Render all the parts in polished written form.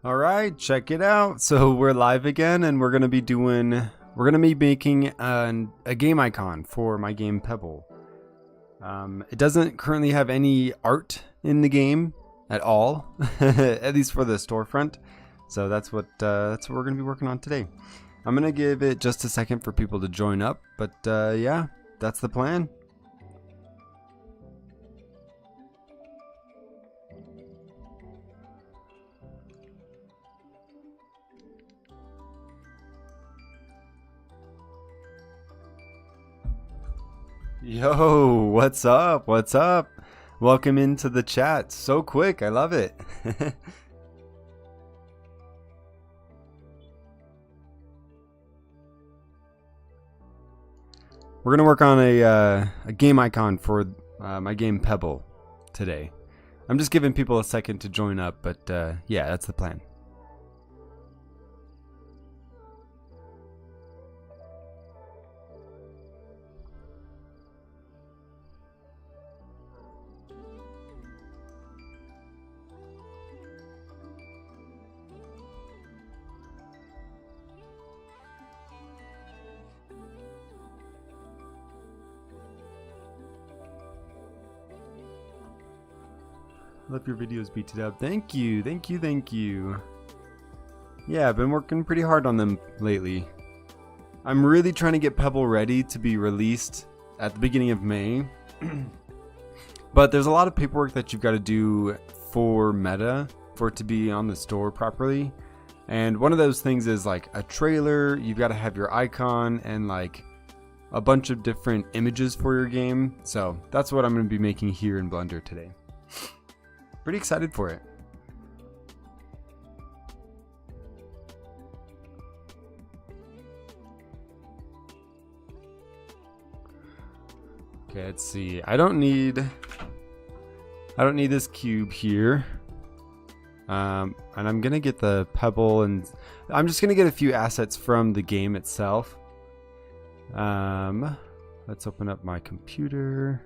All right, check it out. So we're live again, and we're gonna be making a game icon for my game Pebble. It doesn't currently have any art in the game at all, at least for the storefront. So that's what we're gonna be working on today. I'm gonna give it just a second for people to join up, but yeah, that's the plan. Yo, what's up? What's up? Welcome into the chat. So quick, I love it. We're gonna work on a game icon for my game Pebble today. I'm just giving people a second to join up, but yeah, that's the plan. Love your videos, Beat It Up. Thank you, thank you, thank you. Yeah, I've been working pretty hard on them lately. I'm really trying to get Pebble ready to be released at the beginning of May. But there's a lot of paperwork that you've got to do for Meta for it to be on the store properly. And one of those things is like a trailer, you've got to have your icon and like a bunch of different images for your game. So that's what I'm going to be making here in Blender today. Pretty excited for it. Okay, let's see. I don't need this cube here. And I'm gonna get the pebble, and I'm just gonna get a few assets from the game itself. Let's open up my computer.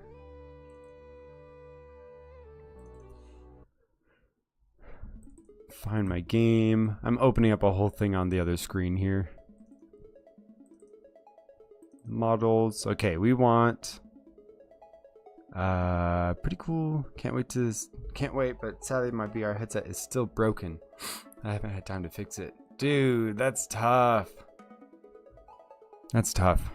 Find my game. I'm opening up a whole thing on the other screen here. Models. Okay, we want pretty cool. Can't wait, but sadly my VR headset is still broken. I haven't had time to fix it. Dude, that's tough. That's tough.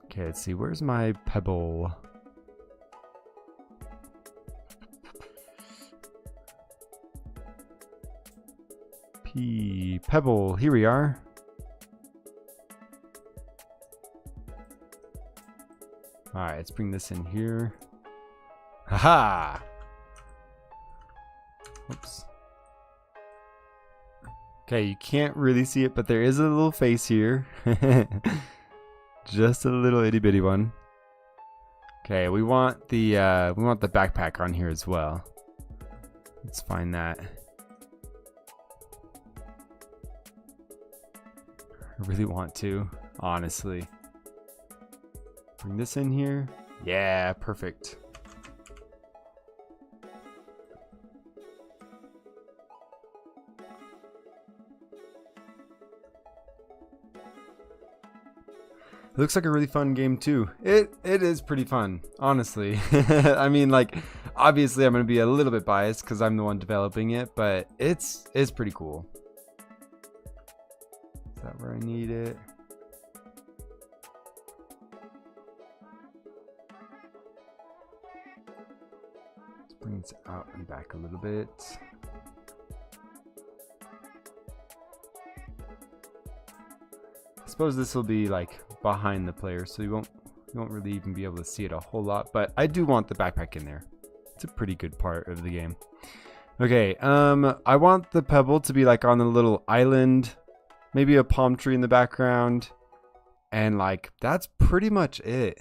Okay, let's see. Where's my pebble? Pebble, here we are. Alright, let's bring this in here. Haha! Oops. Okay, you can't really see it, but there is a little face here. Just a little itty bitty one. Okay, we want the backpack on here as well. Let's find that. I really want to, honestly. Bring this in here. Yeah, perfect. It looks like a really fun game too. It is pretty fun, honestly. I mean, like, obviously I'm gonna be a little bit biased because I'm the one developing it, but it's pretty cool. Is that where I need it? Let's bring this out and back a little bit. I suppose this will be like behind the player, so you won't really even be able to see it a whole lot, but I do want the backpack in there. It's a pretty good part of the game. Okay, I want the pebble to be like on a little island. Maybe a palm tree in the background. And like, that's pretty much it.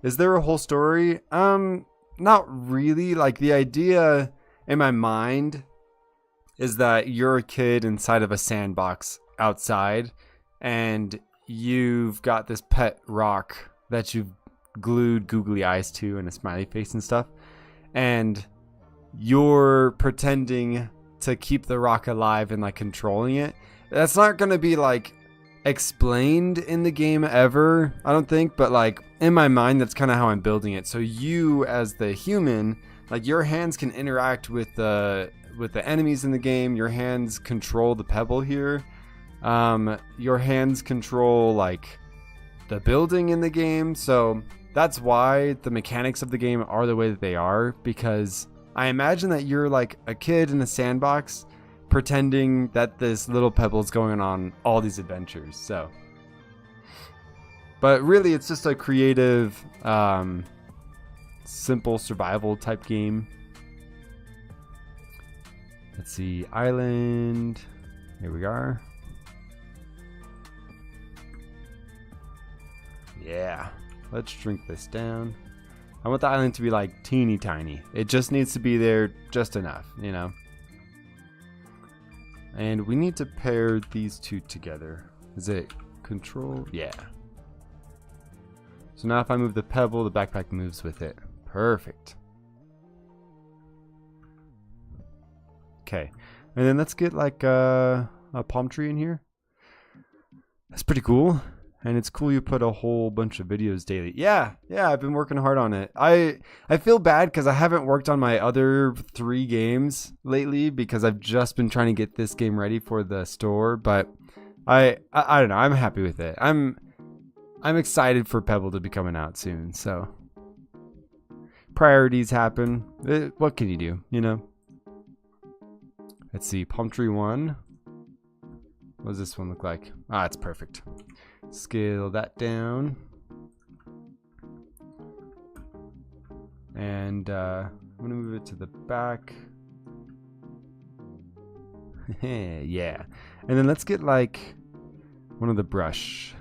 Is there a whole story? Not really. Like, the idea in my mind is that you're a kid inside of a sandbox outside, and you've got this pet rock that you've glued googly eyes to and a smiley face and stuff. And you're pretending to keep the rock alive and like controlling it. That's not going to be like explained in the game ever, I don't think, but like in my mind that's kind of how I'm building it. So you as the human, like your hands can interact with the enemies in the game. Your hands control the pebble here. Your hands control like the building in the game. So that's why the mechanics of the game are the way that they are, because I imagine that you're like a kid in a sandbox pretending that this little pebble is going on all these adventures. So, but really it's just a creative, simple survival type game. Let's see, island. Here we are. Yeah, let's shrink this down. I want the island to be like teeny tiny. It just needs to be there just enough, you know. And we need to pair these two together. Is it control? Yeah. So now if I move the pebble, the backpack moves with it. Perfect. Okay. And then let's get like a palm tree in here. That's pretty cool. And it's cool you put a whole bunch of videos daily. Yeah, I've been working hard on it. I feel bad because I haven't worked on my other 3 games lately because I've just been trying to get this game ready for the store. But I don't know. I'm happy with it. I'm excited for Pebble to be coming out soon. So priorities happen. What can you do? You know. Let's see. Palm tree 1. What does this one look like? Ah, it's perfect. Scale that down. And I'm gonna move it to the back. Yeah. And then let's get like one of the brushes.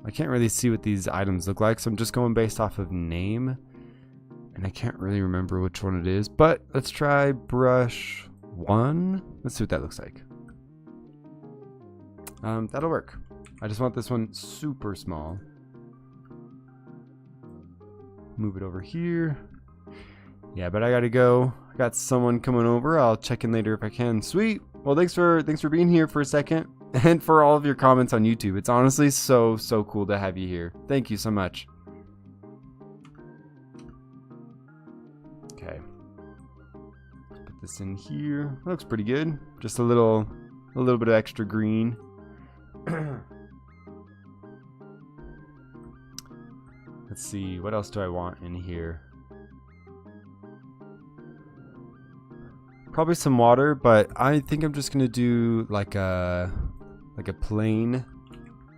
I can't really see what these items look like, so I'm just going based off of name. And I can't really remember which one it is, but let's try brush 1. Let's see what that looks like. That'll work. I just want this one super small. Move it over here. Yeah, but I gotta go. I got someone coming over. I'll check in later if I can. Sweet. Well, thanks for being here for a second, and for all of your comments on YouTube. It's honestly so cool to have you here. Thank you so much. Okay. Put this in here. That looks pretty good. Just a little bit of extra green. Let's see, what else do I want in here? Probably some water, but I think I'm just gonna do like a plane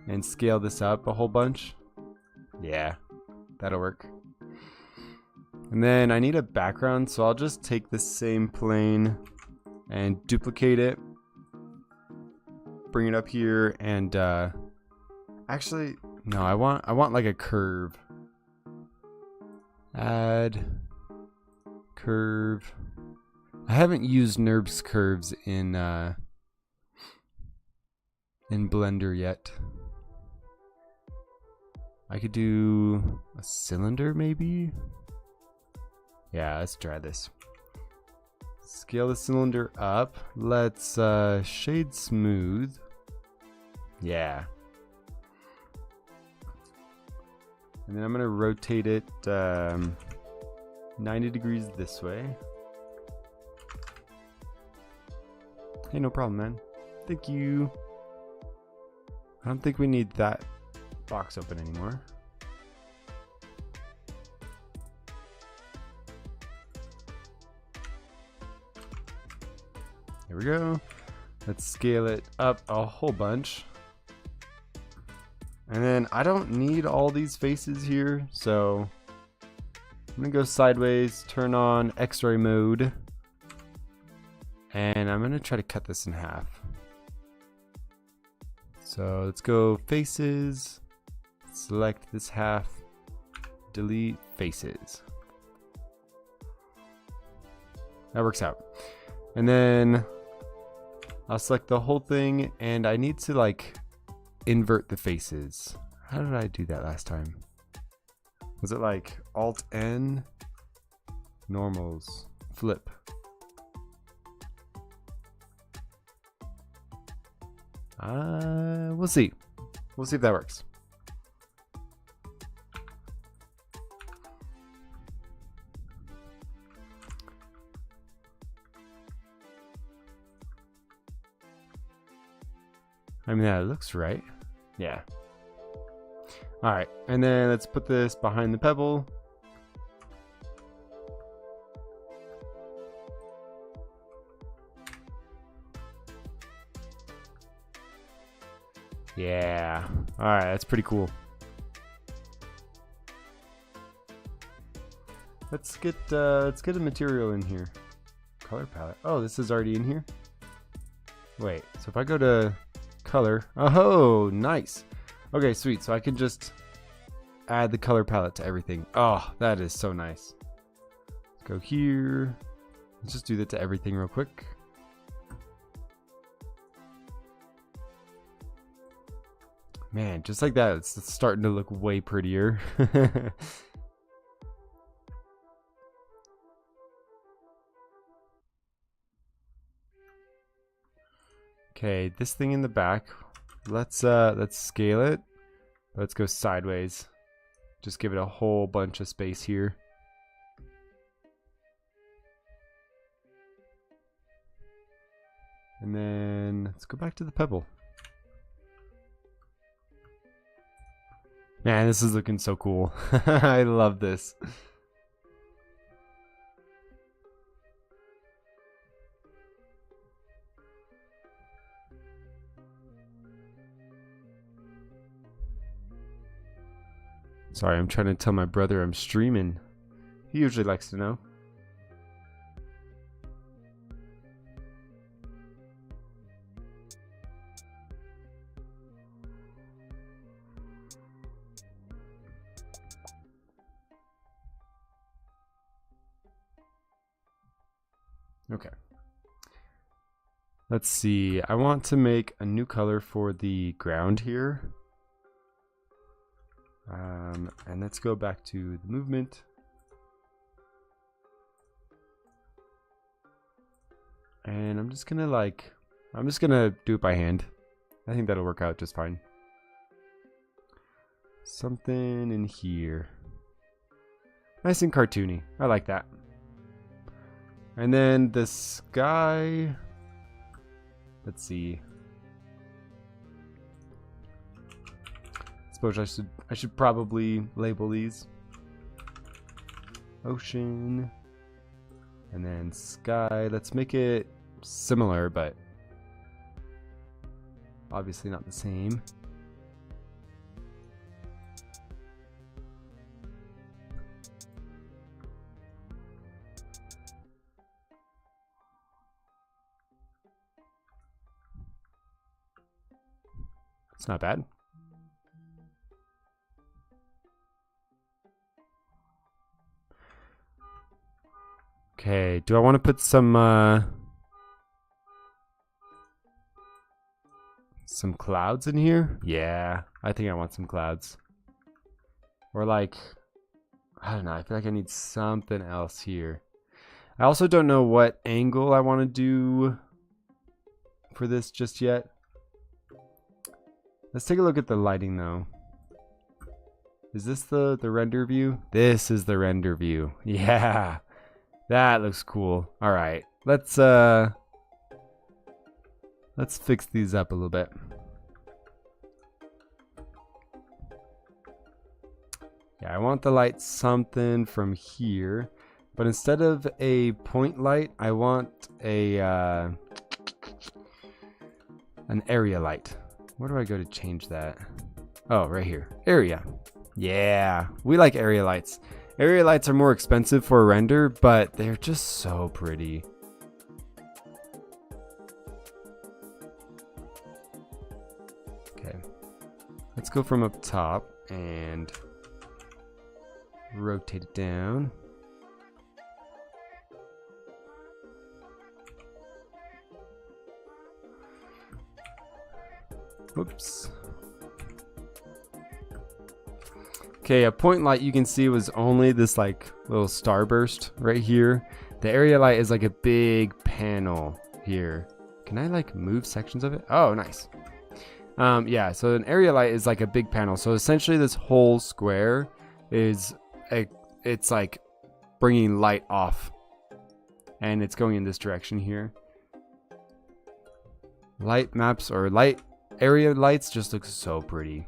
and scale this up a whole bunch. Yeah, that'll work. And then I need a background, so I'll just take the same plane and duplicate it. Bring it up here and actually no, I want like a curve. Add curve. I haven't used NURBS curves in Blender yet. I could do a cylinder maybe. Yeah, let's try this. Scale the cylinder up. Let's shade smooth. Yeah. And then I'm gonna rotate it 90 degrees this way. Hey, no problem, man. Thank you. I don't think we need that box open anymore. Here we go. Let's scale it up a whole bunch. And then I don't need all these faces here, so I'm gonna go sideways, turn on X-ray mode, and I'm gonna try to cut this in half. So let's go faces, select this half, delete faces. That works out. And then I'll select the whole thing, and I need to like invert the faces. How did I do that last time? Was it like Alt N? Normals. flip. We'll see. We'll see if that works. I mean, that looks right. Yeah. All right, and then let's put this behind the pebble. Yeah. All right, that's pretty cool. Let's get a material in here. Color palette. Oh, this is already in here. Wait. So if I go to color, oh, nice. Okay, sweet. So I can just add the color palette to everything. Oh, that is so nice. Let's go here. Let's just do that to everything real quick. Man, just like that, it's starting to look way prettier. Okay, this thing in the back, let's scale it. Let's go sideways. Just give it a whole bunch of space here. And then let's go back to the pebble. Man, this is looking so cool. I love this. Sorry, I'm trying to tell my brother I'm streaming. He usually likes to know. Okay. Let's see. I want to make a new color for the ground here. And let's go back to the movement. And I'm just gonna do it by hand. I think that'll work out just fine. Something in here. Nice and cartoony. I like that. And then the sky. Let's see. Suppose I should probably label these. Ocean. And then sky. Let's make it similar, but obviously not the same. It's not bad. Okay, do I want to put some clouds in here? Yeah, I think I want some clouds. Or like, I don't know, I feel like I need something else here. I also don't know what angle I want to do for this just yet. Let's take a look at the lighting though. Is this the render view? This is the render view. Yeah. That looks cool. All right. Let's fix these up a little bit. Yeah, I want the light something from here, but instead of a point light, I want a an area light. Where do I go to change that? Oh, right here. Area. Yeah, we like area lights. Area lights are more expensive for a render, but they're just so pretty. Okay. Let's go from up top and rotate it down. Whoops. Okay, a point light you can see was only this like little starburst right here. The area light is like a big panel here. Can I like move sections of it? Oh, nice. Yeah, so an area light is like a big panel. So essentially this whole square is it's like bringing light off, and it's going in this direction here. Light maps or light area lights just look so pretty.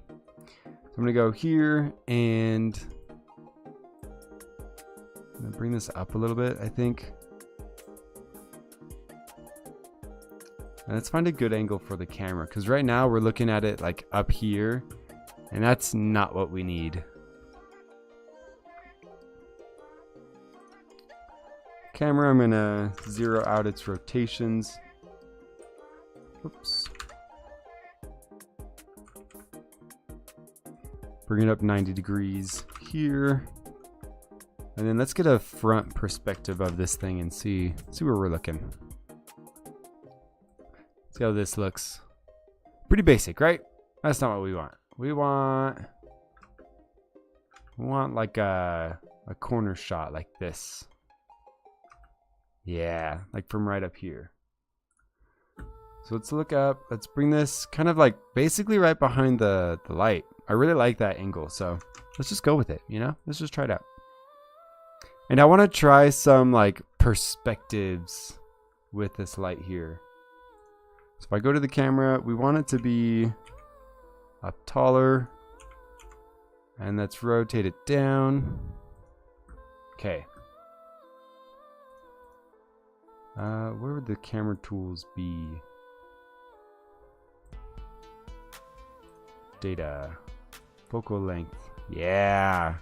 So I'm gonna go here and I'm gonna bring this up a little bit, I think. And let's find a good angle for the camera, because right now we're looking at it like up here, and that's not what we need. Camera, I'm gonna zero out its rotations. Oops. Bring it up 90 degrees here. And then let's get a front perspective of this thing and see where we're looking. See how this looks. Pretty basic, right? That's not what we want. We want like a corner shot like this. Yeah, like from right up here. So let's look up. Let's bring this kind of like basically right behind the light. I really like that angle, so let's just go with it, you know? Let's just try it out. And I want to try some like perspectives with this light here. So if I go to the camera, we want it to be up taller. And let's rotate it down. Okay. Where would the camera tools be? Data. Focal length. Yeah.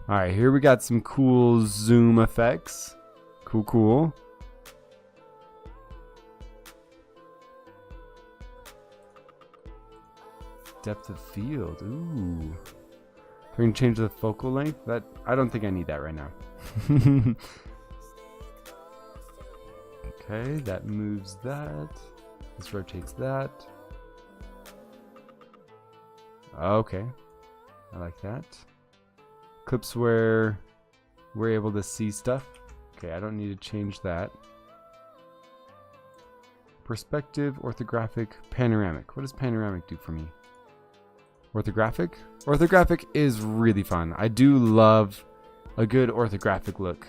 Alright, here we got some cool zoom effects. Cool. Depth of field. Ooh. We can change the focal length. That I don't think I need that right now. Okay, that moves that. This rotates that. Okay. I like that. Clips where we're able to see stuff. Okay, I don't need to change that. Perspective, orthographic, panoramic. What does panoramic do for me? Orthographic? Orthographic is really fun. I do love a good orthographic look.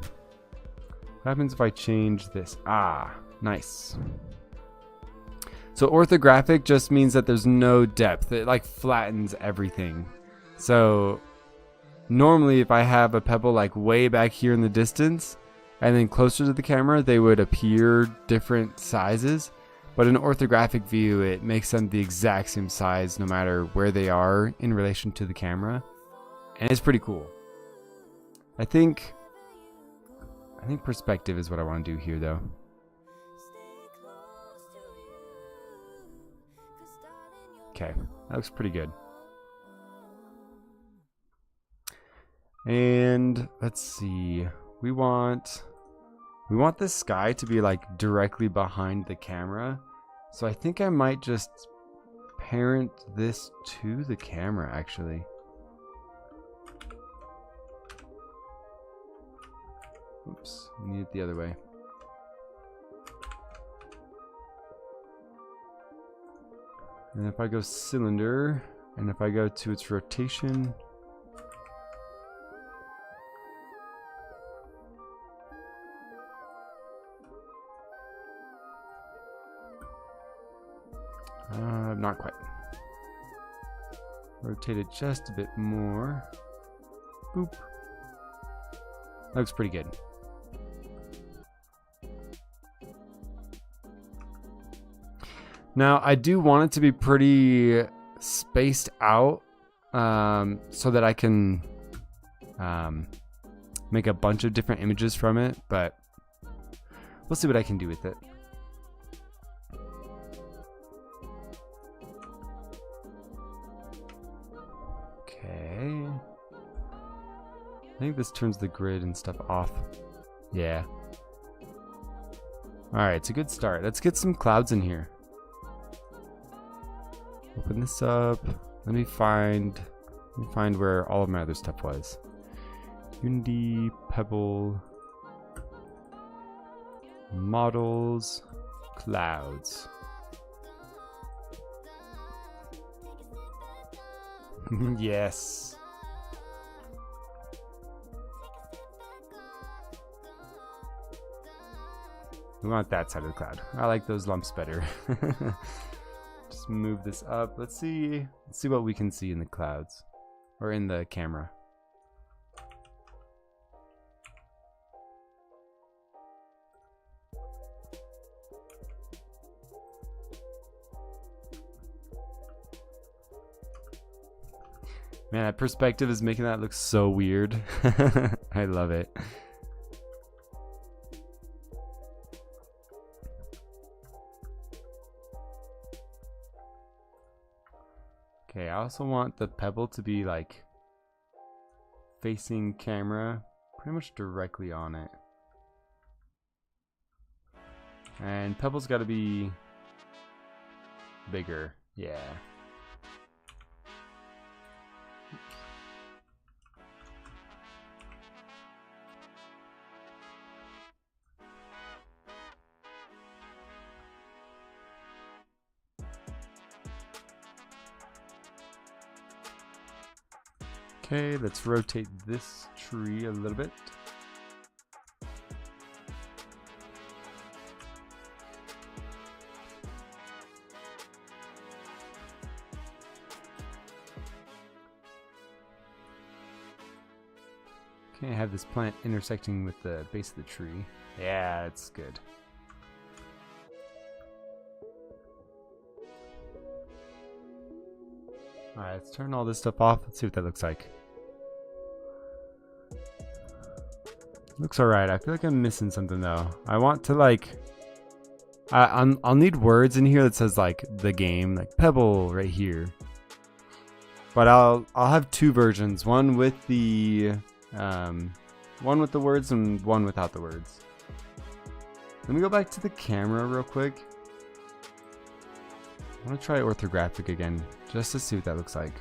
What happens if I change this? Ah, nice. So orthographic just means that there's no depth. It like flattens everything. So normally if I have a pebble like way back here in the distance and then closer to the camera, they would appear different sizes. But in orthographic view, it makes them the exact same size no matter where they are in relation to the camera. And it's pretty cool. I think perspective is what I want to do here though. Okay, that looks pretty good. And let's see. We want the sky to be like directly behind the camera. So I think I might just parent this to the camera actually. Oops, we need it the other way. And if I go cylinder, and if I go to its rotation, not quite. Rotate it just a bit more. Boop. That looks pretty good. Now, I do want it to be pretty spaced out so that I can make a bunch of different images from it, but we'll see what I can do with it. Okay. I think this turns the grid and stuff off. Yeah. Alright, it's a good start. Let's get some clouds in here. Open this up. Let me find where all of my other stuff was. Unity, Pebble, Models, Clouds. Yes. We want that side of the cloud. I like those lumps better. Just move this up. Let's see what we can see in the clouds or in the camera. Man, that perspective is making that look so weird. I love it. Okay, I also want the pebble to be like facing camera, pretty much directly on it. And pebble's got to be bigger. Yeah. Okay, let's rotate this tree a little bit. Okay, I have this plant intersecting with the base of the tree. Yeah, that's good. Alright, let's turn all this stuff off. Let's see what that looks like. Looks alright. I feel like I'm missing something though. I want to like... I'll need words in here that says like the game, like Pebble right here. But I'll have two versions. One with the words and one without the words. Let me go back to the camera real quick. I want to try orthographic again, just to see what that looks like.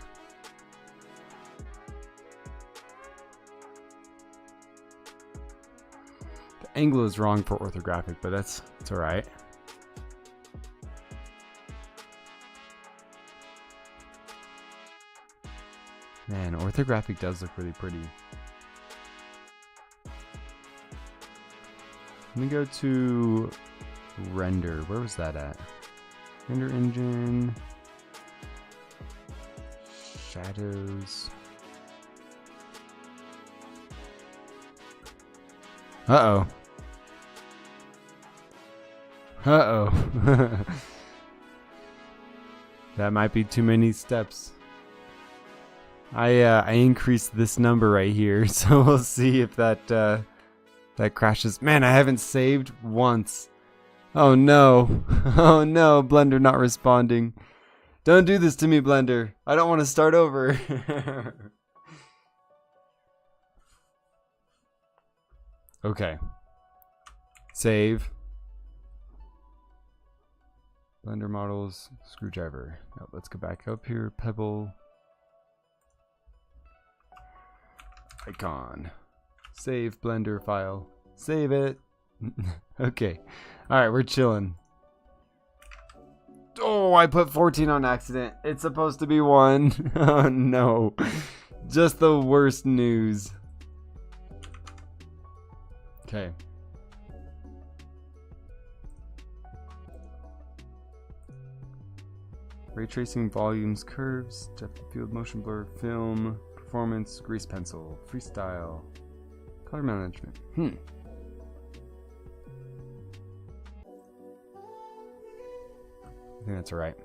The angle is wrong for orthographic, but it's alright. Man, orthographic does look really pretty. Let me go to render. Where was that at? Render engine. Shadows. Uh-oh. Uh-oh. That might be too many steps. I increased this number right here, so we'll see if that that crashes. Man, I haven't saved once. Oh no. Oh no, Blender not responding. Don't do this to me, Blender. I don't want to start over. Okay. Save. Blender models, screwdriver. Now let's go back up here. Pebble. Icon. Save Blender file. Save it. Okay. Alright, we're chilling. Oh, I put 14 on accident. It's supposed to be 1. Oh no. Just the worst news. Okay. Ray tracing, volumes, curves, depth of field, motion blur, film, performance, grease pencil, freestyle, color management. I think that's alright.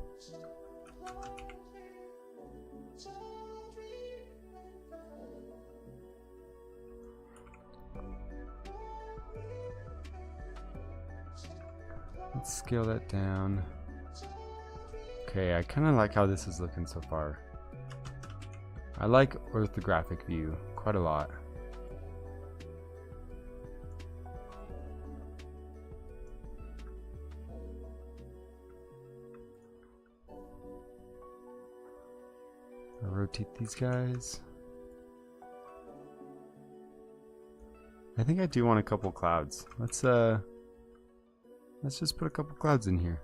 Let's scale that down. Okay, I kind of like how this is looking so far. I like orthographic view quite a lot. I'll rotate these guys. I think I do want a couple clouds. Let's just put a couple clouds in here.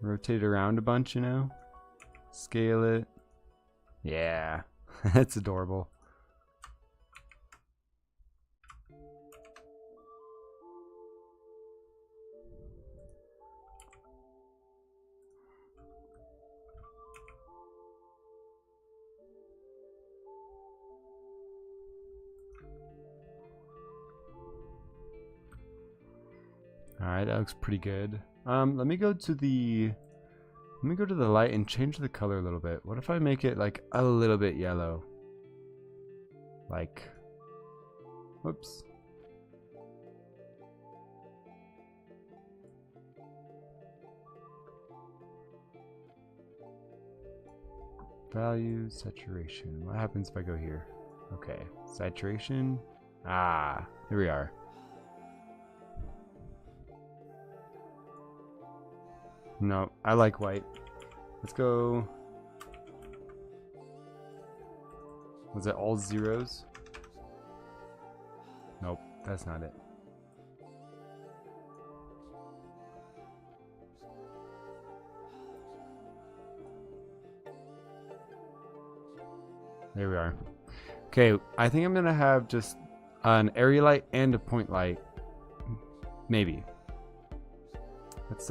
Rotate it around a bunch, you know? Scale it. Yeah, that's adorable. Alright, that looks pretty good. Let me go to the light and change the color a little bit. What if I make it like a little bit yellow? Like, whoops. Value, saturation. What happens if I go here? Okay, saturation. Ah, here we are. No, I like white. Let's go. Was it all zeros? Nope, that's not it. There we are. Okay, I think I'm gonna have just an area light and a point light. Maybe. Let's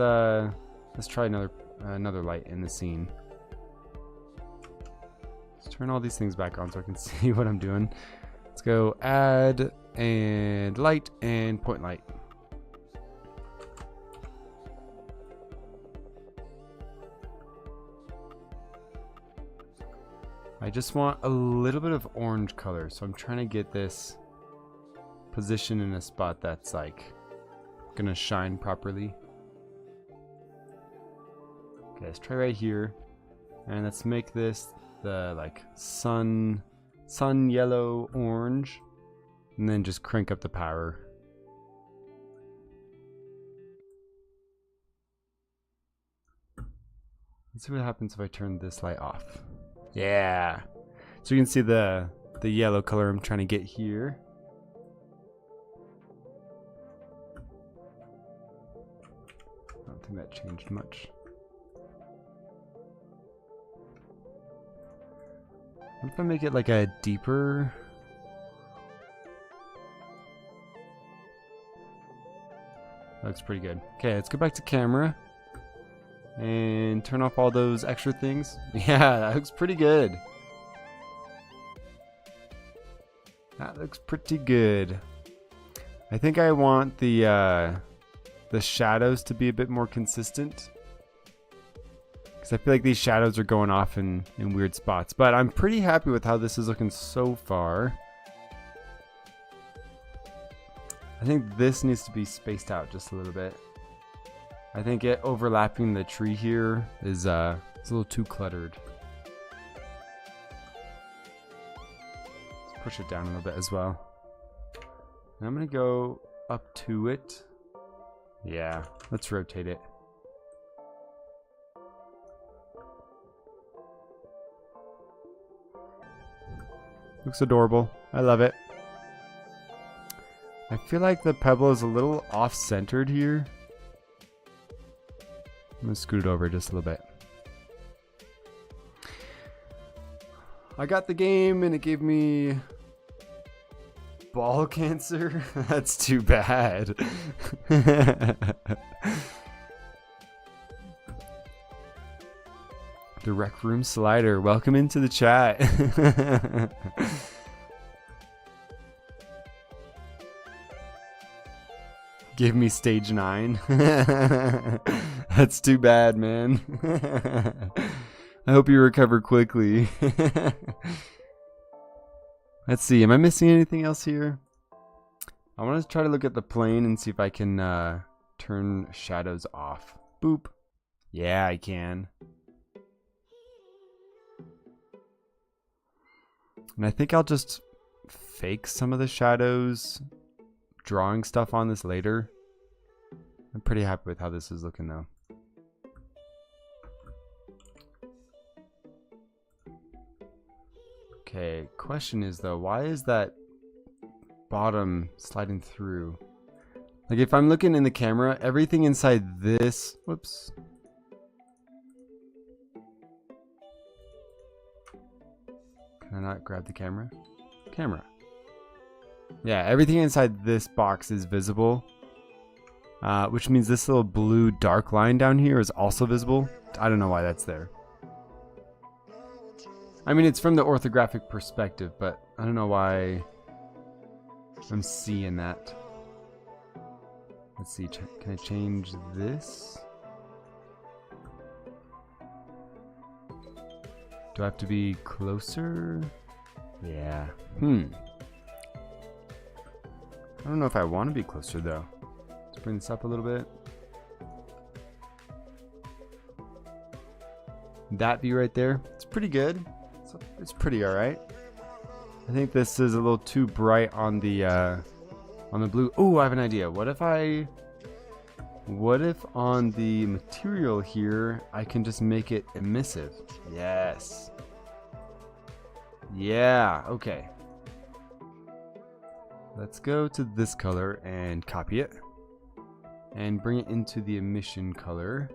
try another light in the scene. Let's turn all these things back on so I can see what I'm doing. Let's go add and light and point light. I just want a little bit of orange color, so I'm trying to get this positioned in a spot that's like gonna shine properly. Okay, let's try right here, and let's make this the like sun yellow orange, and then just crank up the power. Let's see what happens if I turn this light off. Yeah, so you can see the yellow color I'm trying to get here. I don't think that changed much. What if I make it like a deeper? That looks pretty good. Okay, let's go back to camera and turn off all those extra things. Yeah, that looks pretty good. That looks pretty good. I think I want the shadows to be a bit more consistent, because I feel like these shadows are going off in weird spots. But I'm pretty happy with how this is looking so far. I think this needs to be spaced out just a little bit. I think it overlapping the tree here is it's a little too cluttered. Let's push it down a little bit as well. And I'm gonna go up to it. Yeah, let's rotate it. Looks adorable. I love it. I feel like the pebble is a little off-centered here. I'm gonna scoot it over just a little bit. I got the game and it gave me ball cancer. That's too bad. The Rec Room Slider, welcome into the chat. Give me stage 9. That's too bad, man. I hope you recover quickly. Let's see, am I missing anything else here? I want to try to look at the plane and see if I can turn shadows off. Boop. Yeah, I can. And I think I'll just fake some of the shadows, drawing stuff on this later. I'm pretty happy with how this is looking though. Okay, question is though, why is that bottom sliding through. Like if I'm looking in the camera, everything inside this, whoops. Can I not grab the camera? Camera. Yeah, everything inside this box is visible. Which means this little blue dark line down here is also visible. I don't know why that's there. I mean, it's from the orthographic perspective, but I don't know why I'm seeing that. Let's see, can I change this? Do I have to be closer? Yeah. I don't know if I want to be closer though. Let's bring this up a little bit. That view right there, it's pretty good. It's pretty alright. I think this is a little too bright on the blue. Oh, I have an idea. What if on the material here I can just make it emissive? Yes. Yeah, okay. Let's go to this color and copy it and bring it into the emission color.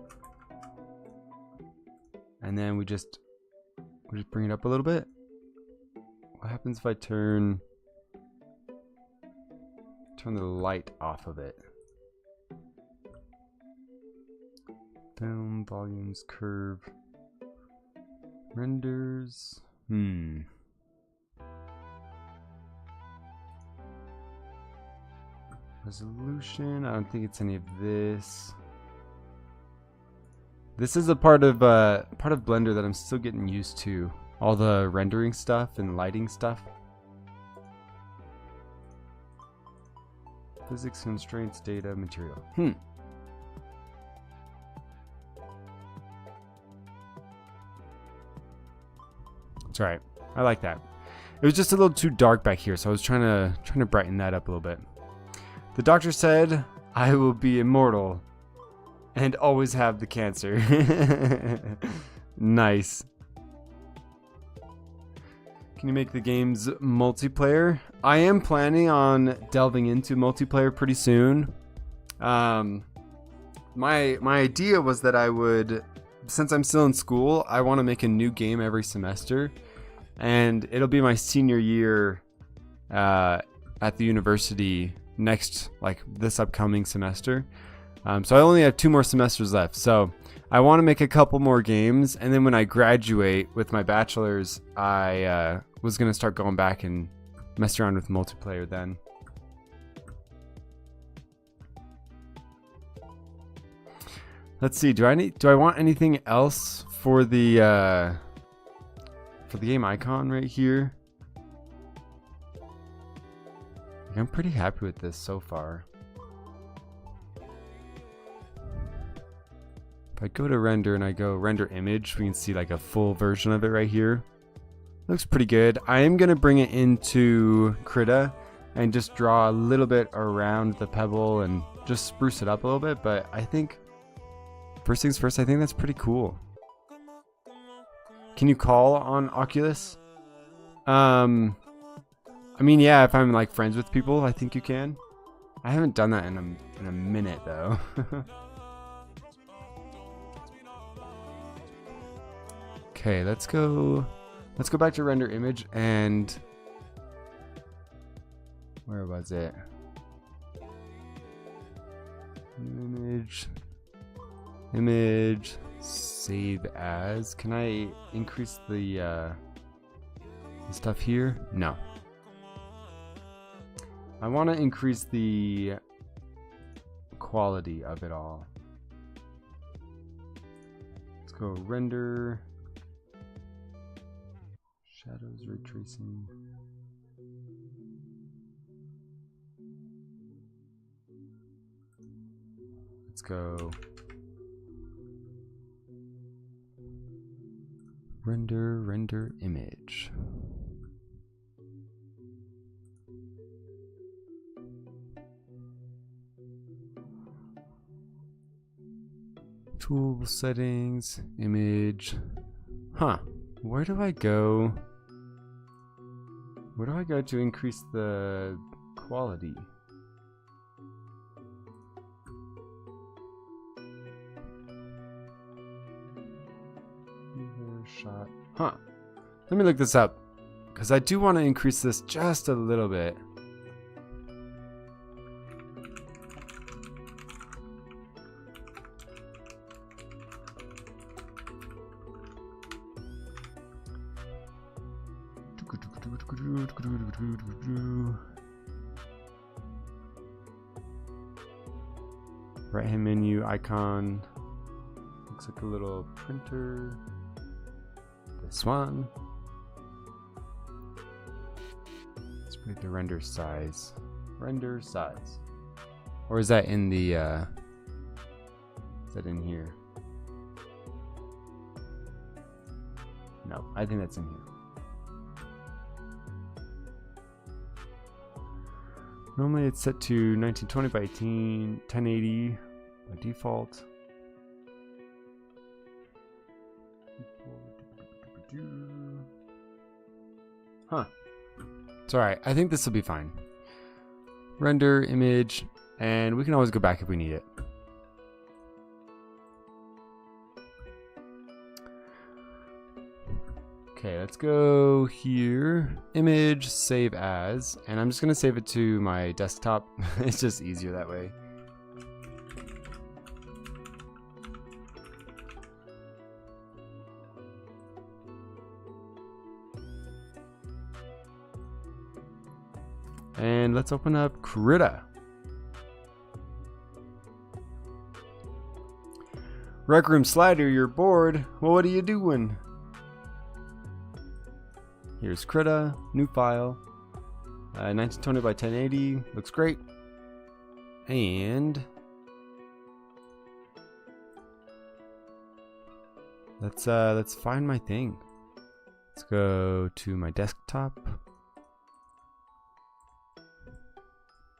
And then we just bring it up a little bit. What happens if I turn the light off of it? Film, volumes, curve, renders. Resolution. I don't think it's any of this. This is a part of Blender that I'm still getting used to. All the rendering stuff and lighting stuff. Physics, constraints, data, material. It's alright. I like that. It was just a little too dark back here, so I was trying to brighten that up a little bit. The doctor said, "I will be immortal and always have the cancer." Nice. Can you make the game's multiplayer? I am planning on delving into multiplayer pretty soon. My idea was that I would, since I'm still in school, I want to make a new game every semester, and it'll be my senior year at the university this upcoming semester. So I only have 2 more semesters left. So I want to make a couple more games, and then when I graduate with my bachelor's, I was gonna start going back and mess around with multiplayer then. Let's see. Do I want anything else for the game icon right here? I'm pretty happy with this so far. If I go to render and I go render image, we can see like a full version of it right here. Looks pretty good. I am going to bring it into Krita and just draw a little bit around the pebble and just spruce it up a little bit. But I think, first things first, I think that's pretty cool. Can you call on Oculus? I mean, yeah, if I'm like friends with people, I think you can. I haven't done that in a minute though. Okay, let's go back to render image, and where was it? Image, save as. Can I increase the stuff here? No. I want to increase the quality of it all. Let's go render, shadows, ray tracing. Let's go render image. Tool settings, image. Huh. Where do I go? Where do I go to increase the quality. Shot. Huh. Let me look this up, because I do want to increase this just a little bit. Right hand menu icon. Looks like a little printer. This one. Let's make the render size. Render size. Or is that in the is that in here? No, I think that's in here. Normally it's set to 1920 by 1080 by default. Huh. It's alright. I think this will be fine. Render image, and we can always go back if we need it. Okay, let's go here. Image, save as, and I'm just going to save it to my desktop. It's just easier that way. And let's open up Krita. Rec Room Slider, you're bored. Well, what are you doing? Here's Krita, new file. 1920 by 1080, looks great. And let's find my thing. Let's go to my desktop.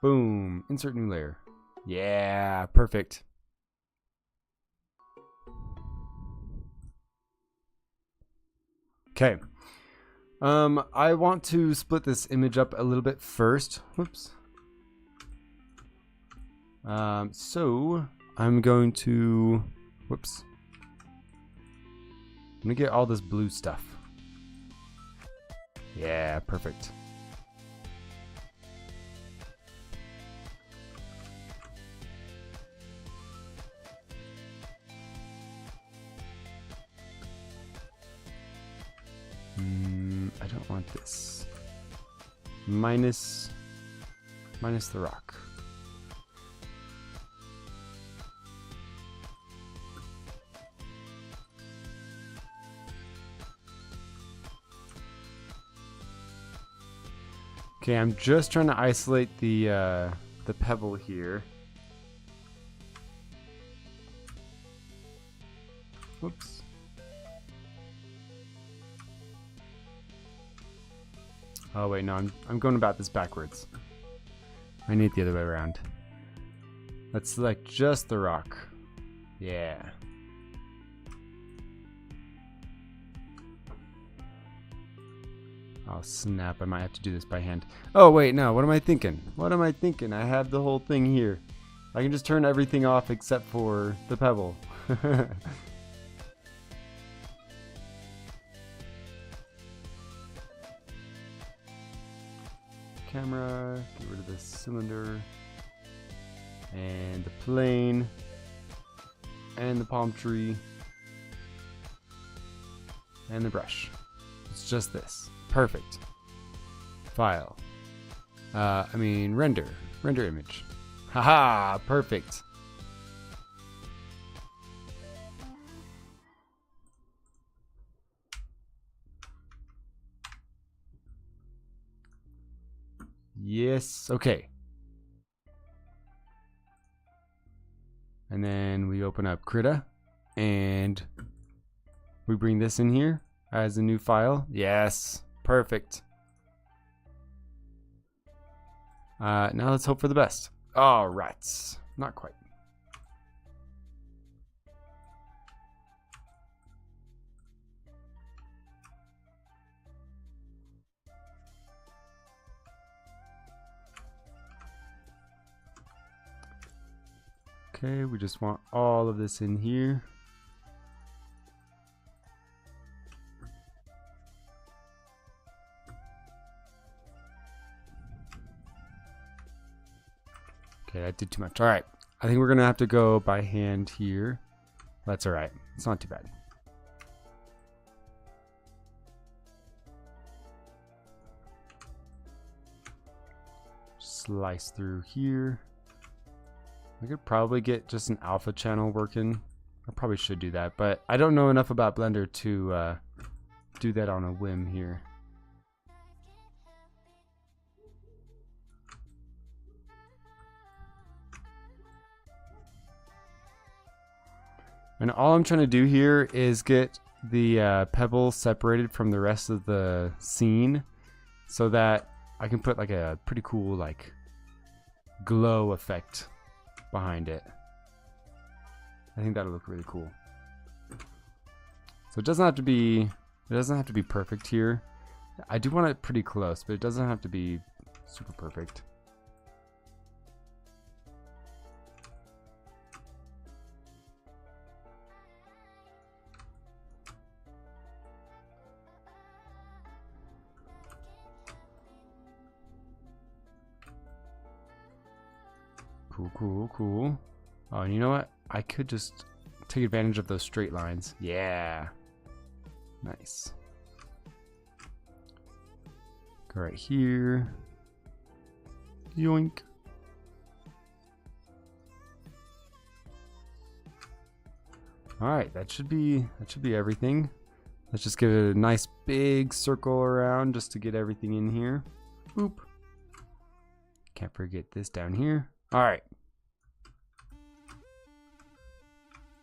Boom, insert new layer. Yeah, perfect. Okay. I want to split this image up a little bit first. Whoops. So I'm going to, whoops. I'm gonna get all this blue stuff. Yeah, perfect. I don't want this. Minus the rock. Okay, I'm just trying to isolate the pebble here. Whoops. Oh wait, no, I'm going about this backwards. I need it the other way around. Let's select just the rock. Yeah. Oh snap, I might have to do this by hand. Oh wait, no, what am I thinking? What am I thinking? I have the whole thing here. I can just turn everything off except for the pebble. Camera, get rid of the cylinder, and the plane, and the palm tree, and the brush. It's just this. Perfect. File. Render image. Haha, perfect. Yes, okay. And then we open up Krita and we bring this in here as a new file. Yes, perfect. Now let's hope for the best. Oh, rats. Not quite. Okay, we just want all of this in here. Okay, that did too much. All right, I think we're gonna have to go by hand here. That's all right. It's not too bad. Slice through here. I could probably get just an alpha channel working. I probably should do that, but I don't know enough about Blender to do that on a whim here. And all I'm trying to do here is get the pebble separated from the rest of the scene so that I can put like a pretty cool like glow effect behind it. I think that'll look really cool. So it doesn't have to be perfect here. I do want it pretty close, but it doesn't have to be super perfect. Cool, cool, cool. Oh, and you know what? I could just take advantage of those straight lines. Yeah. Nice. Go right here. Yoink. Alright, that should be everything. Let's just give it a nice big circle around just to get everything in here. Boop. Can't forget this down here. Alright.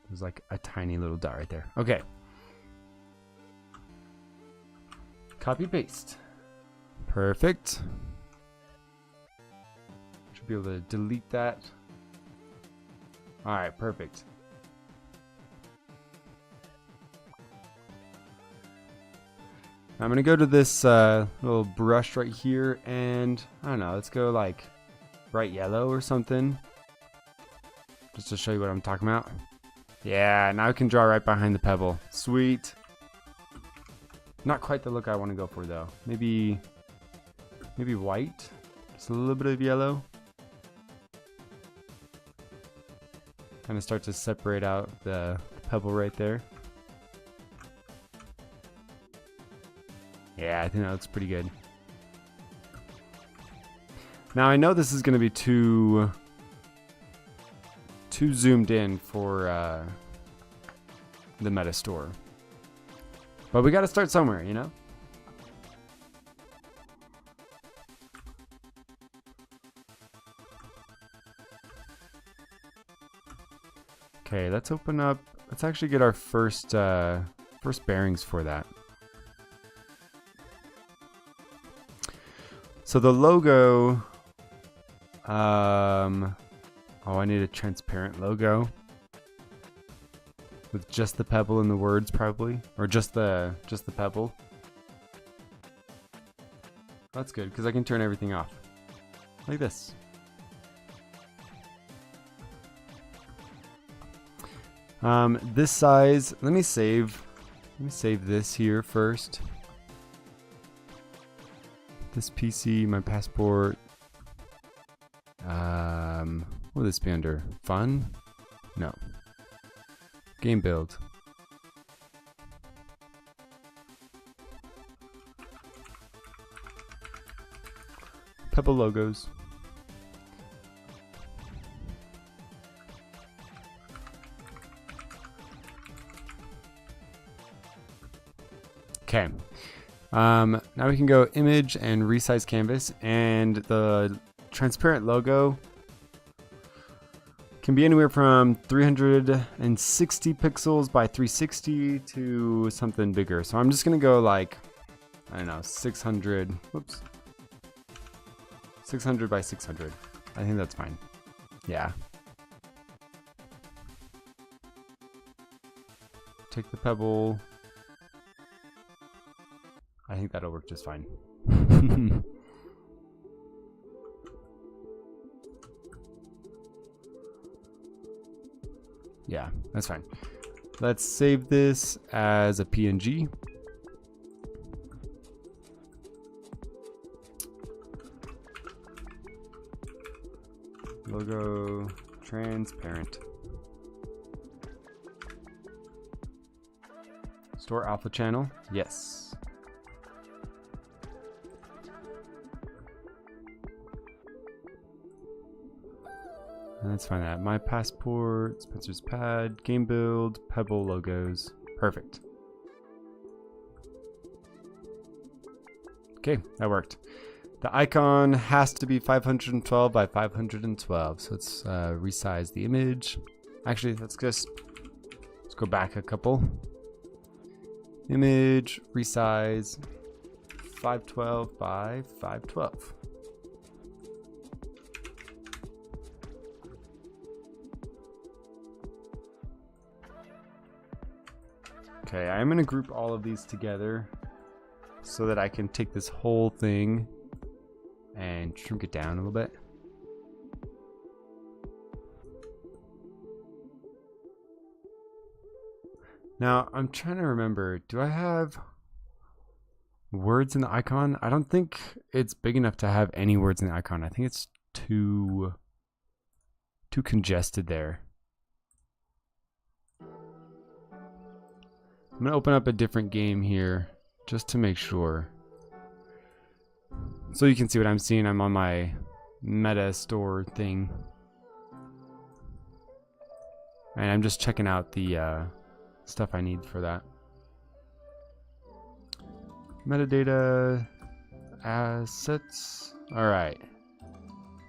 There's like a tiny little dot right there. Okay. Copy paste. Perfect. Should be able to delete that. Alright, perfect. I'm gonna go to this little brush right here and I don't know, let's go like bright yellow or something. Just to show you what I'm talking about. Yeah, now I can draw right behind the pebble. Sweet. Not quite the look I want to go for though. Maybe white. Just a little bit of yellow. Kind of start to separate out the pebble right there. Yeah, I think that looks pretty good. Now I know this is going to be too zoomed in for the meta store, but we got to start somewhere, you know. Okay, let's open up. Let's actually get our first bearings for that. So the logo. Oh, I need a transparent logo with just the pebble and the words, probably, or just the pebble. That's good because I can turn everything off like this. This size. Let me save this here first. This PC, my passport. What will this be under? Fun? No. Game build. Pebble logos. Okay. Now we can go image and resize canvas, and the transparent logo can be anywhere from 360 pixels by 360 to something bigger. So I'm just gonna go like, I don't know, 600. Whoops. 600 by 600. I think that's fine. Yeah. Take the pebble. I think that'll work just fine. Yeah, that's fine. Let's save this as a PNG. Logo transparent. Store alpha channel. Yes. And let's find that. My passport, Spencer's pad, game build, Pebble logos. Perfect. Okay, that worked. The icon has to be 512 by 512. So let's resize the image. Actually, let's go back a couple. Image, resize, 512 by 512. Okay, I'm going to group all of these together so that I can take this whole thing and shrink it down a little bit. Now, I'm trying to remember, do I have words in the icon? I don't think it's big enough to have any words in the icon. I think it's too congested there. I'm going to open up a different game here just to make sure. So you can see what I'm seeing. I'm on my Meta store thing. And I'm just checking out the stuff I need for that. Metadata, assets. All right.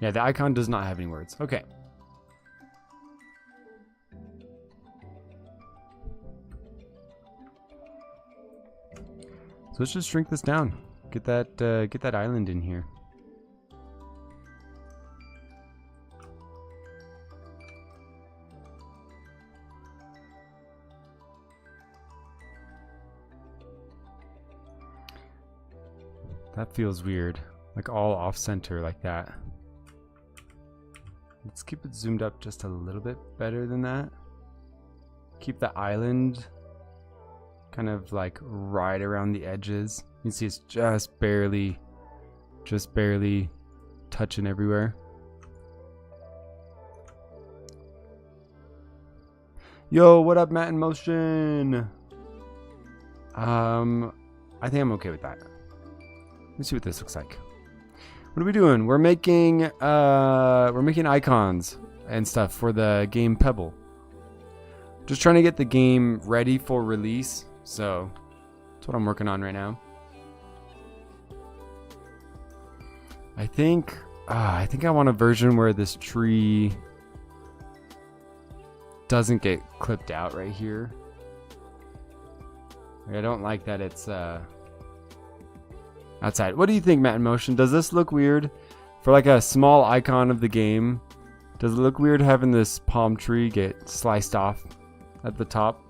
Yeah, the icon does not have any words. Okay. So let's just shrink this down. Get that island in here. That feels weird. Like all off center like that. Let's keep it zoomed up just a little bit better than that. Keep the island kind of like right around the edges. You can see it's just barely touching everywhere. Yo, what up, Matt in Motion? I think I'm okay with that. Let me see what this looks like. What are we doing? We're making icons and stuff for the game Pebble. Just trying to get the game ready for release. So that's what I'm working on right now. I think I want a version where this tree doesn't get clipped out right here. I don't like that it's outside. What do you think, Matt in Motion? Does this look weird for like a small icon of the game? Does it look weird having this palm tree get sliced off at the top?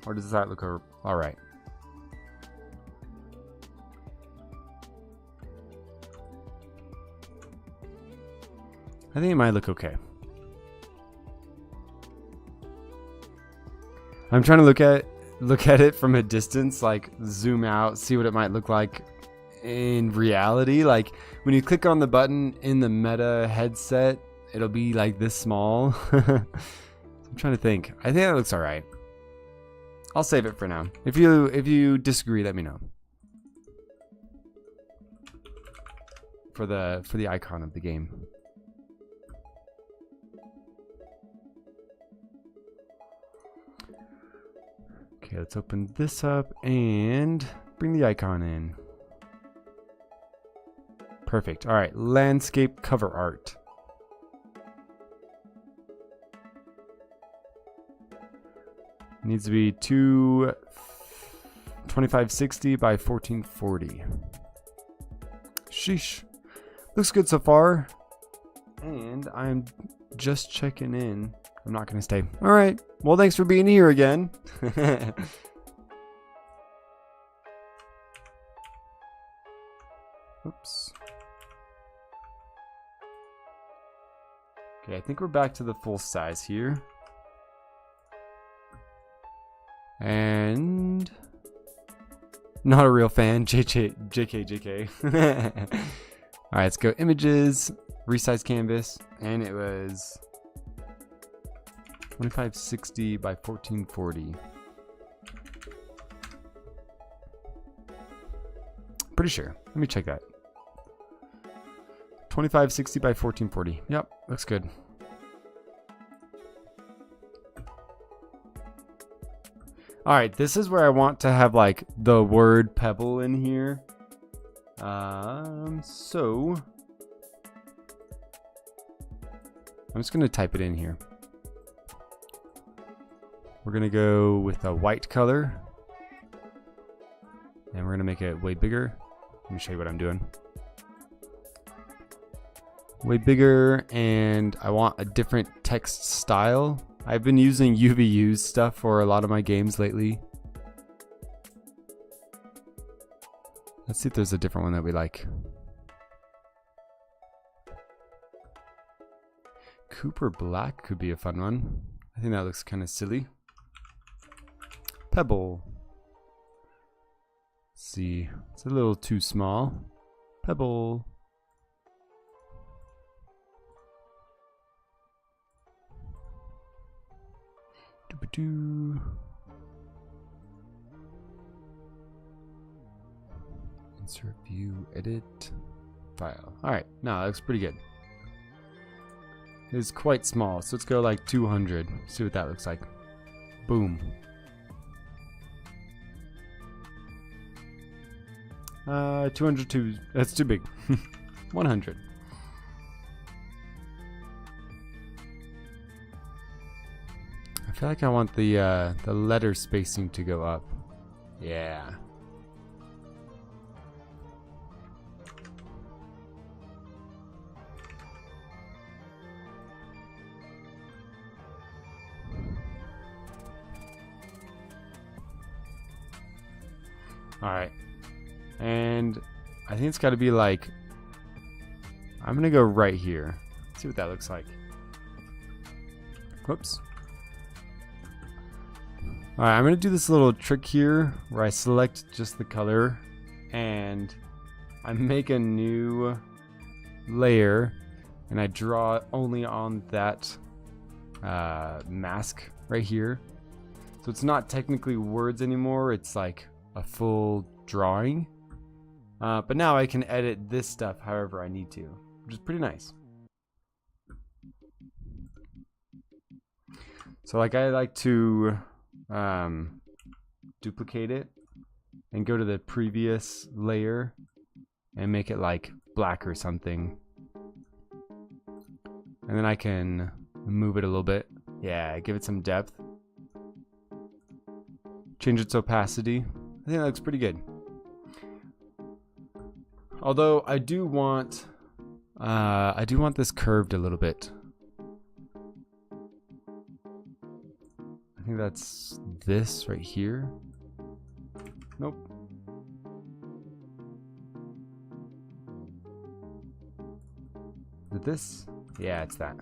Or does that look all right? I think it might look okay. I'm trying to look at it from a distance, like zoom out, see what it might look like in reality. Like when you click on the button in the Meta headset, it'll be like this small. I'm trying to think. I think that looks all right. I'll save it for now. If you disagree, let me know. For the icon of the game. Okay, let's open this up and bring the icon in. Perfect. All right, landscape cover art. Needs to be 2560 by 1440. Sheesh. Looks good so far. And I'm just checking in. I'm not going to stay. All right. Well, thanks for being here again. Oops. Okay, I think we're back to the full size here. And not a real fan. JK. All right, let's go images, resize canvas, and it was 2560 by 1440. Pretty sure. Let me check that. 2560 by 1440. Yep, looks good. All right, this is where I want to have like the word pebble in here. So I'm just gonna type it in here. We're gonna go with a white color, and we're gonna make it way bigger. Let me show you what I'm doing. Way bigger, and I want a different text style. I've been using UVU stuff for a lot of my games lately. Let's see if there's a different one that we like. Cooper Black could be a fun one. I think that looks kind of silly. Pebble. Let's see, it's a little too small. Pebble. Doo-ba-doo. Insert view, edit, file. Alright, no, that looks pretty good. It's quite small, so let's go like 200. See what that looks like. Boom. 202, that's too big. 100. I feel like I want the letter spacing to go up. Yeah. All right. And I think it's got to be like, I'm going to go right here. See what that looks like. Whoops. All right, I'm going to do this little trick here where I select just the color and I make a new layer and I draw only on that mask right here. So it's not technically words anymore. It's like a full drawing. But now I can edit this stuff however I need to, which is pretty nice. So like I like to duplicate it and go to the previous layer and make it like black or something. And then I can move it a little bit. Yeah, give it some depth. Change its opacity. I think that looks pretty good. Although I do want this curved a little bit. I think that's this right here. Nope. Is it this? Yeah, it's that.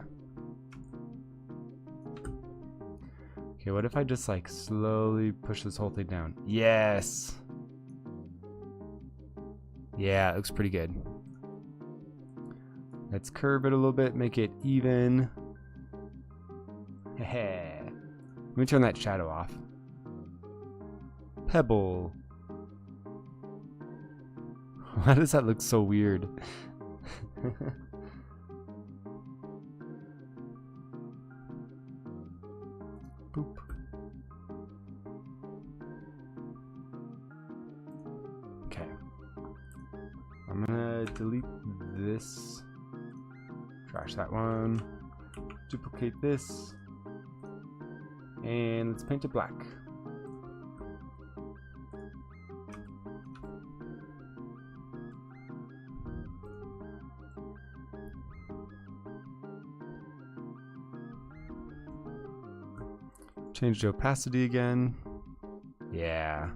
Okay, what if I just like slowly push this whole thing down? Yes. Yeah, it looks pretty good. Let's curve it a little bit, make it even. Let me turn that shadow off. Pebble. Why does that look so weird? Boop. Okay. I'm gonna delete this. Trash that one. Duplicate this. And let's paint it black. Change the opacity again. Yeah.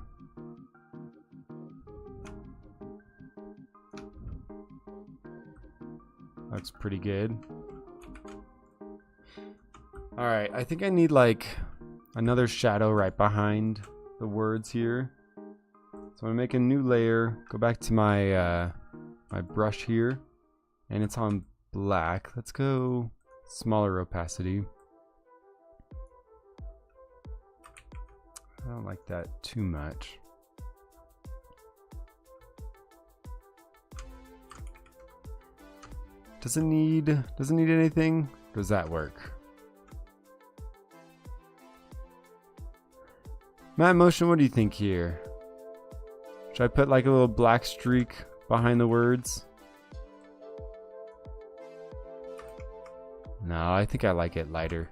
Looks pretty good. Alright, I think I need like another shadow right behind the words here. So I'm gonna make a new layer, go back to my my brush here, and it's on black. Let's go smaller opacity. I don't like that too much. Doesn't need anything. Does that work? Matt Motion, what do you think here? Should I put like a little black streak behind the words? No, I think I like it lighter.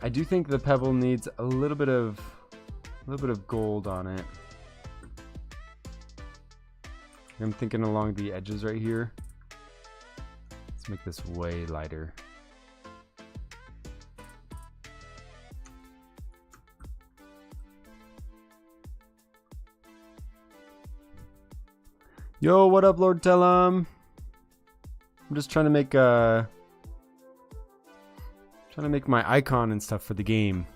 I do think the pebble needs a little bit of gold on it. I'm thinking along the edges right here. Let's make this way lighter. Yo, what up, Lord Tellum? I'm just trying to make my icon and stuff for the game.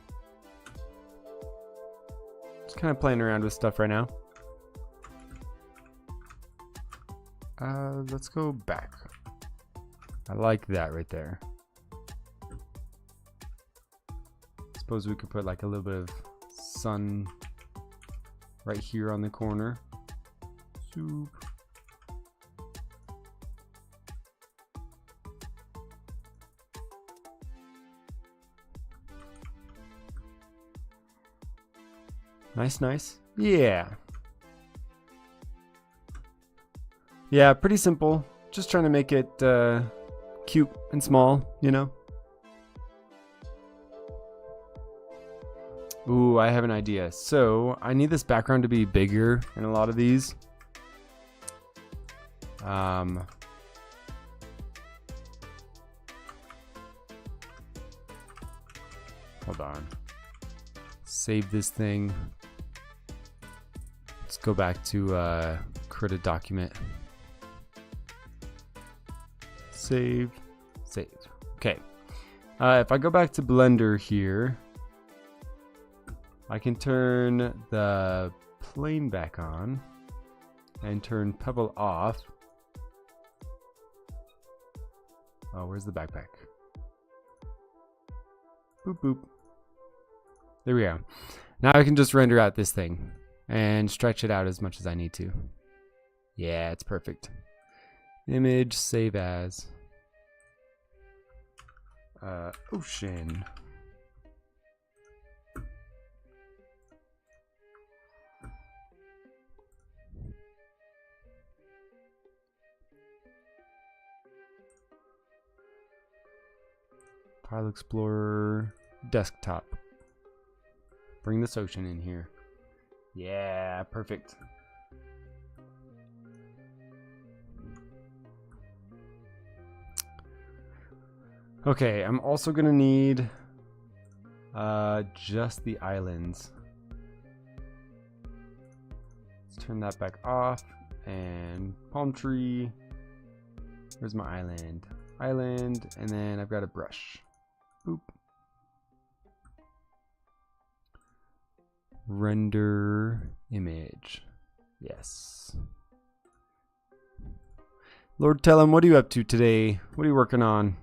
Just kind of playing around with stuff right now. Let's go back. I like that right there. Suppose we could put like a little bit of sun right here on the corner. Soup. Nice, nice. Yeah. Yeah, pretty simple. Just trying to make it cute and small, you know? Ooh, I have an idea. So, I need this background to be bigger in a lot of these. Hold on. Save this thing. Let's go back to create a document. Save. Save. Okay. If I go back to Blender here, I can turn the plane back on and turn Pebble off. Oh, where's the backpack? Boop, boop. There we go. Now I can just render out this thing and stretch it out as much as I need to. Yeah, it's perfect. Image, save as. Ocean. File Explorer, desktop. Bring this ocean in here. Yeah, perfect. Okay, I'm also gonna need just the islands. Let's turn that back off and palm tree. Where's my island? Island, and then I've got a brush. Boop. Render image. Yes. Lord Tellum, what are you up to today? What are you working on?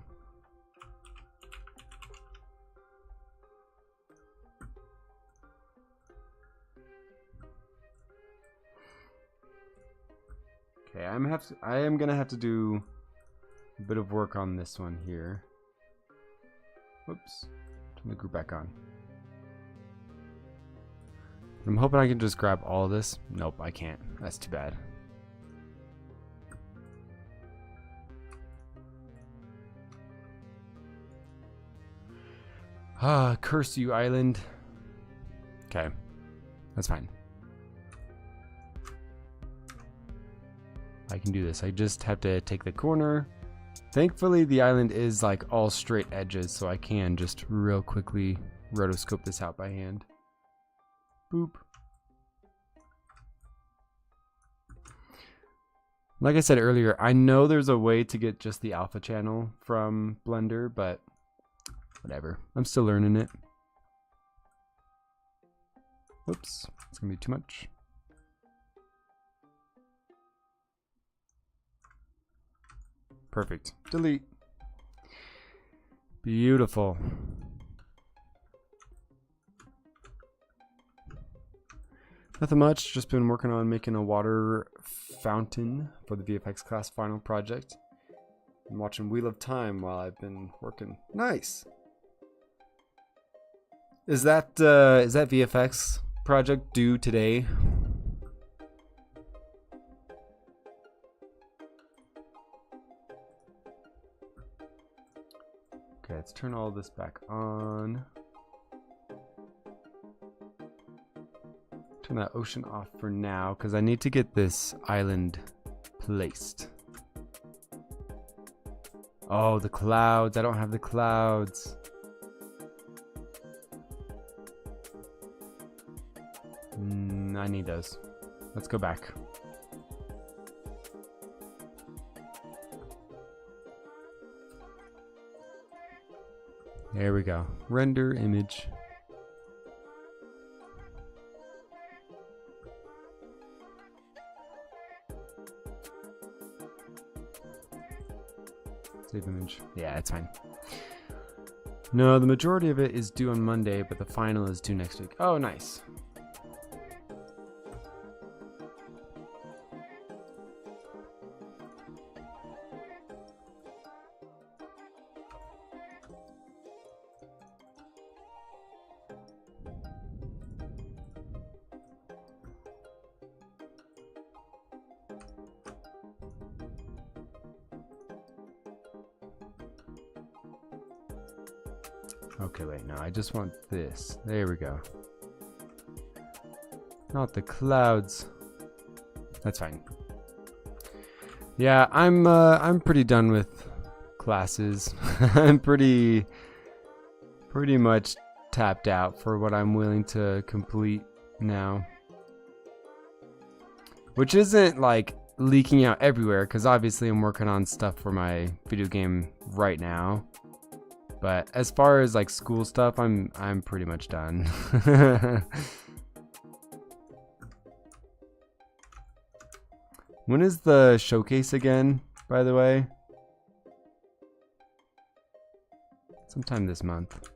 Okay, I am gonna have to do a bit of work on this one here. Whoops. Turn the group back on. I'm hoping I can just grab all of this. Nope, I can't. That's too bad. Ah, curse you, island. Okay, that's fine. I can do this. I just have to take the corner. Thankfully, the island is like all straight edges, so I can just real quickly rotoscope this out by hand. Boop. Like I said earlier, I know there's a way to get just the alpha channel from Blender, but Whatever. I'm still learning it. Whoops. It's gonna be too much. Perfect. Delete. Beautiful. Nothing much. Just been working on making a water fountain for the VFX class final project. I'm watching Wheel of Time while I've been working. Nice. Is that VFX project due today? Okay, let's turn all this back on. Turn that ocean off for now because I need to get this island placed. Oh, the clouds. I don't have the clouds. I need those. Let's go back. There we go. Render image. Save image. Yeah, it's fine. No, the majority of it is due on Monday, but the final is due next week. Oh, nice. Okay, wait, no, I just want this. There we go. Not the clouds. That's fine. Yeah, I'm pretty done with classes. I'm pretty much tapped out for what I'm willing to complete now. Which isn't like leaking out everywhere, because obviously I'm working on stuff for my video game right now. But as far as like school stuff, I'm pretty much done. When is the showcase again, by the way? Sometime this month.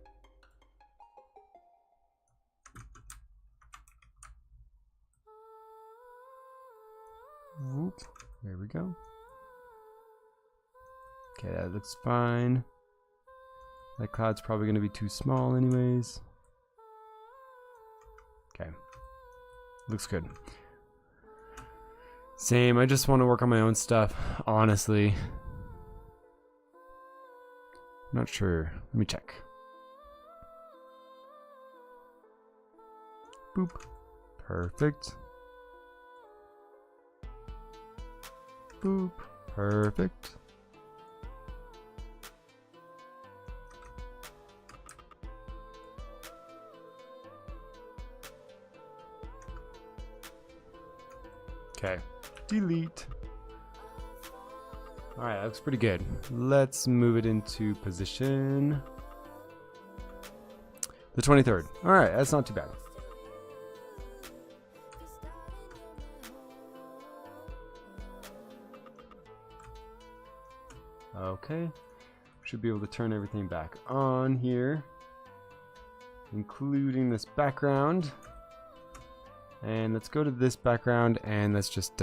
Whoop. There we go. Okay, that looks fine. That cloud's probably going to be too small anyways. Okay. Looks good. Same, I just want to work on my own stuff, honestly. I'm not sure. Let me check. Boop. Perfect. Boop. Perfect. Okay, delete. All right, that looks pretty good. Let's move it into position. The 23rd. All right, that's not too bad. Okay, should be able to turn everything back on here, including this background. And let's go to this background and let's just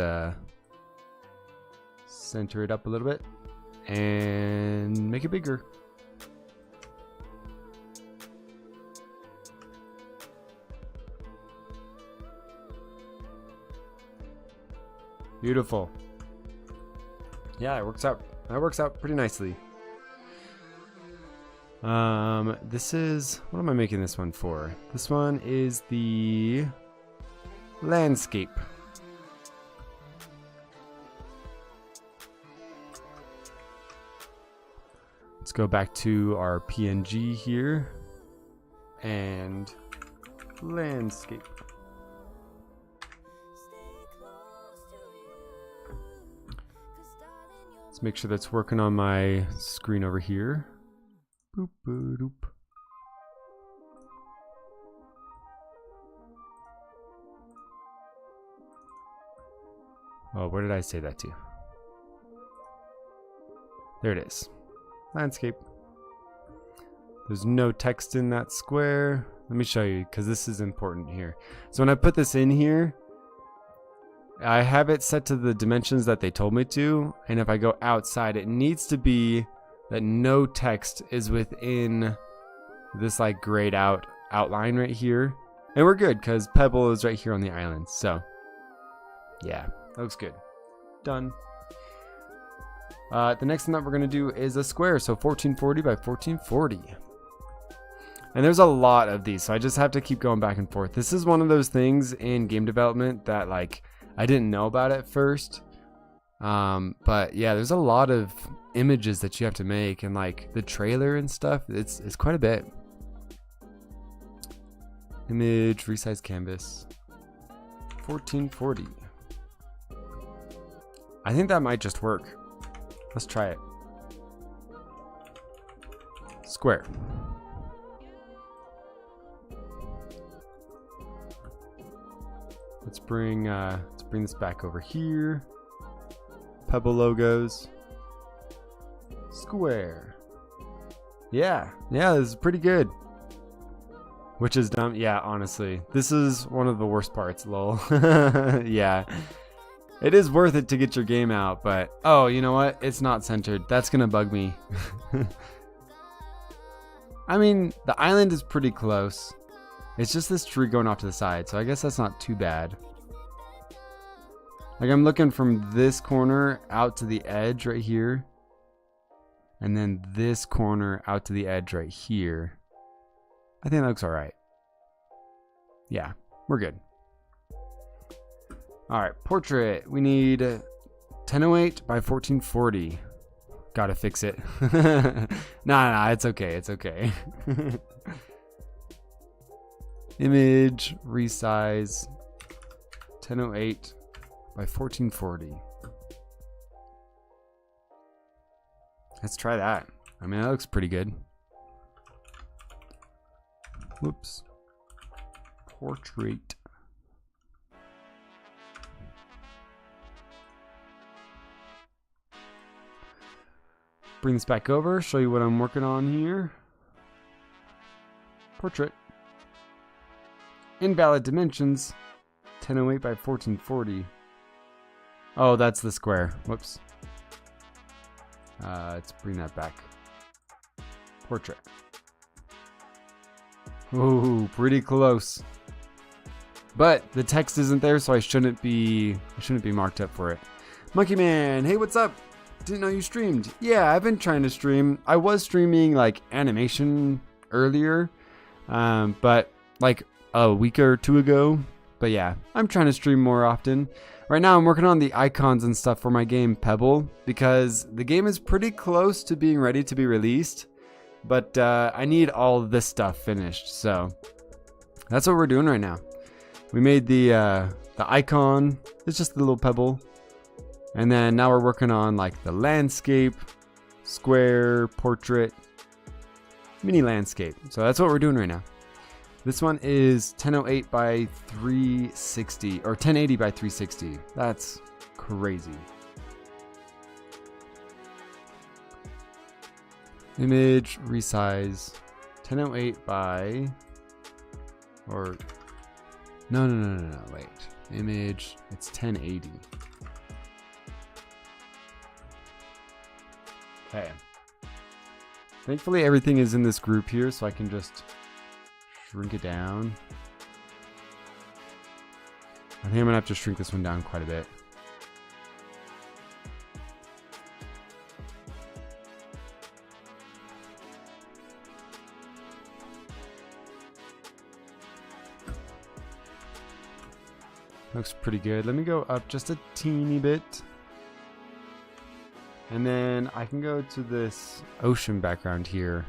center it up a little bit and make it bigger. Beautiful. Yeah, it works out. That works out pretty nicely. This is, what am I making this one for? This one is the landscape. Let's go back to our PNG here and landscape. Let's make sure that's working on my screen over here. Boop, boop, boop. Oh, where did I say that to? There it is. Landscape. There's no text in that square. Let me show you, because this is important here. So when I put this in here, I have it set to the dimensions that they told me to. And if I go outside, it needs to be that no text is within this like grayed out outline right here. And we're good, because Pebble is right here on the island. So yeah, that looks good. Done. The next thing that we're going to do is a square. So 1440 by 1440. And there's a lot of these, so I just have to keep going back and forth. This is one of those things in game development that like I didn't know about at first. But yeah, there's a lot of images that you have to make, and like the trailer and stuff, it's quite a bit. Image, resize canvas, 1440. I think that might just work. Let's try it. Square. Let's bring this back over here. Pebble logos. Square. Yeah, this is pretty good. Which is dumb. Yeah, honestly, this is one of the worst parts. Lol. Yeah, it is worth it to get your game out, but oh, you know what? It's not centered. That's gonna bug me. I mean, the island is pretty close. It's just this tree going off to the side, so I guess that's not too bad. Like I'm looking from this corner out to the edge right here. And then this corner out to the edge right here. I think that looks alright. Yeah, we're good. Alright, portrait. We need 1008 by 1440. Gotta fix it. Nah, it's okay, it's okay. Image, resize, 1008 by 1440. Let's try that. I mean, that looks pretty good. Whoops. Portrait. Bring this back over, show you what I'm working on here. Portrait. Invalid dimensions. 1008 by 1440. Oh, that's the square. Whoops. Let's bring that back. Portrait. Ooh, pretty close. But the text isn't there, so I shouldn't be marked up for it. Monkey Man, hey, what's up? Didn't know you streamed. Yeah, I've been trying to stream. I was streaming like animation earlier, but like a week or two ago. But yeah, I'm trying to stream more often. Right now I'm working on the icons and stuff for my game Pebble, because the game is pretty close to being ready to be released, but I need all this stuff finished. So that's what we're doing right now. We made the icon. It's just the little pebble. And then now we're working on like the landscape, square, portrait, mini landscape. So that's what we're doing right now. This one is 1008 by 360 or 1080 by 360. That's crazy. Image, resize, 1008 by, or no, wait. Image, it's 1080. Okay. Thankfully everything is in this group here, so I can just shrink it down. I think I'm gonna have to shrink this one down quite a bit. Looks pretty good. Let me go up just a teeny bit. And then I can go to this ocean background here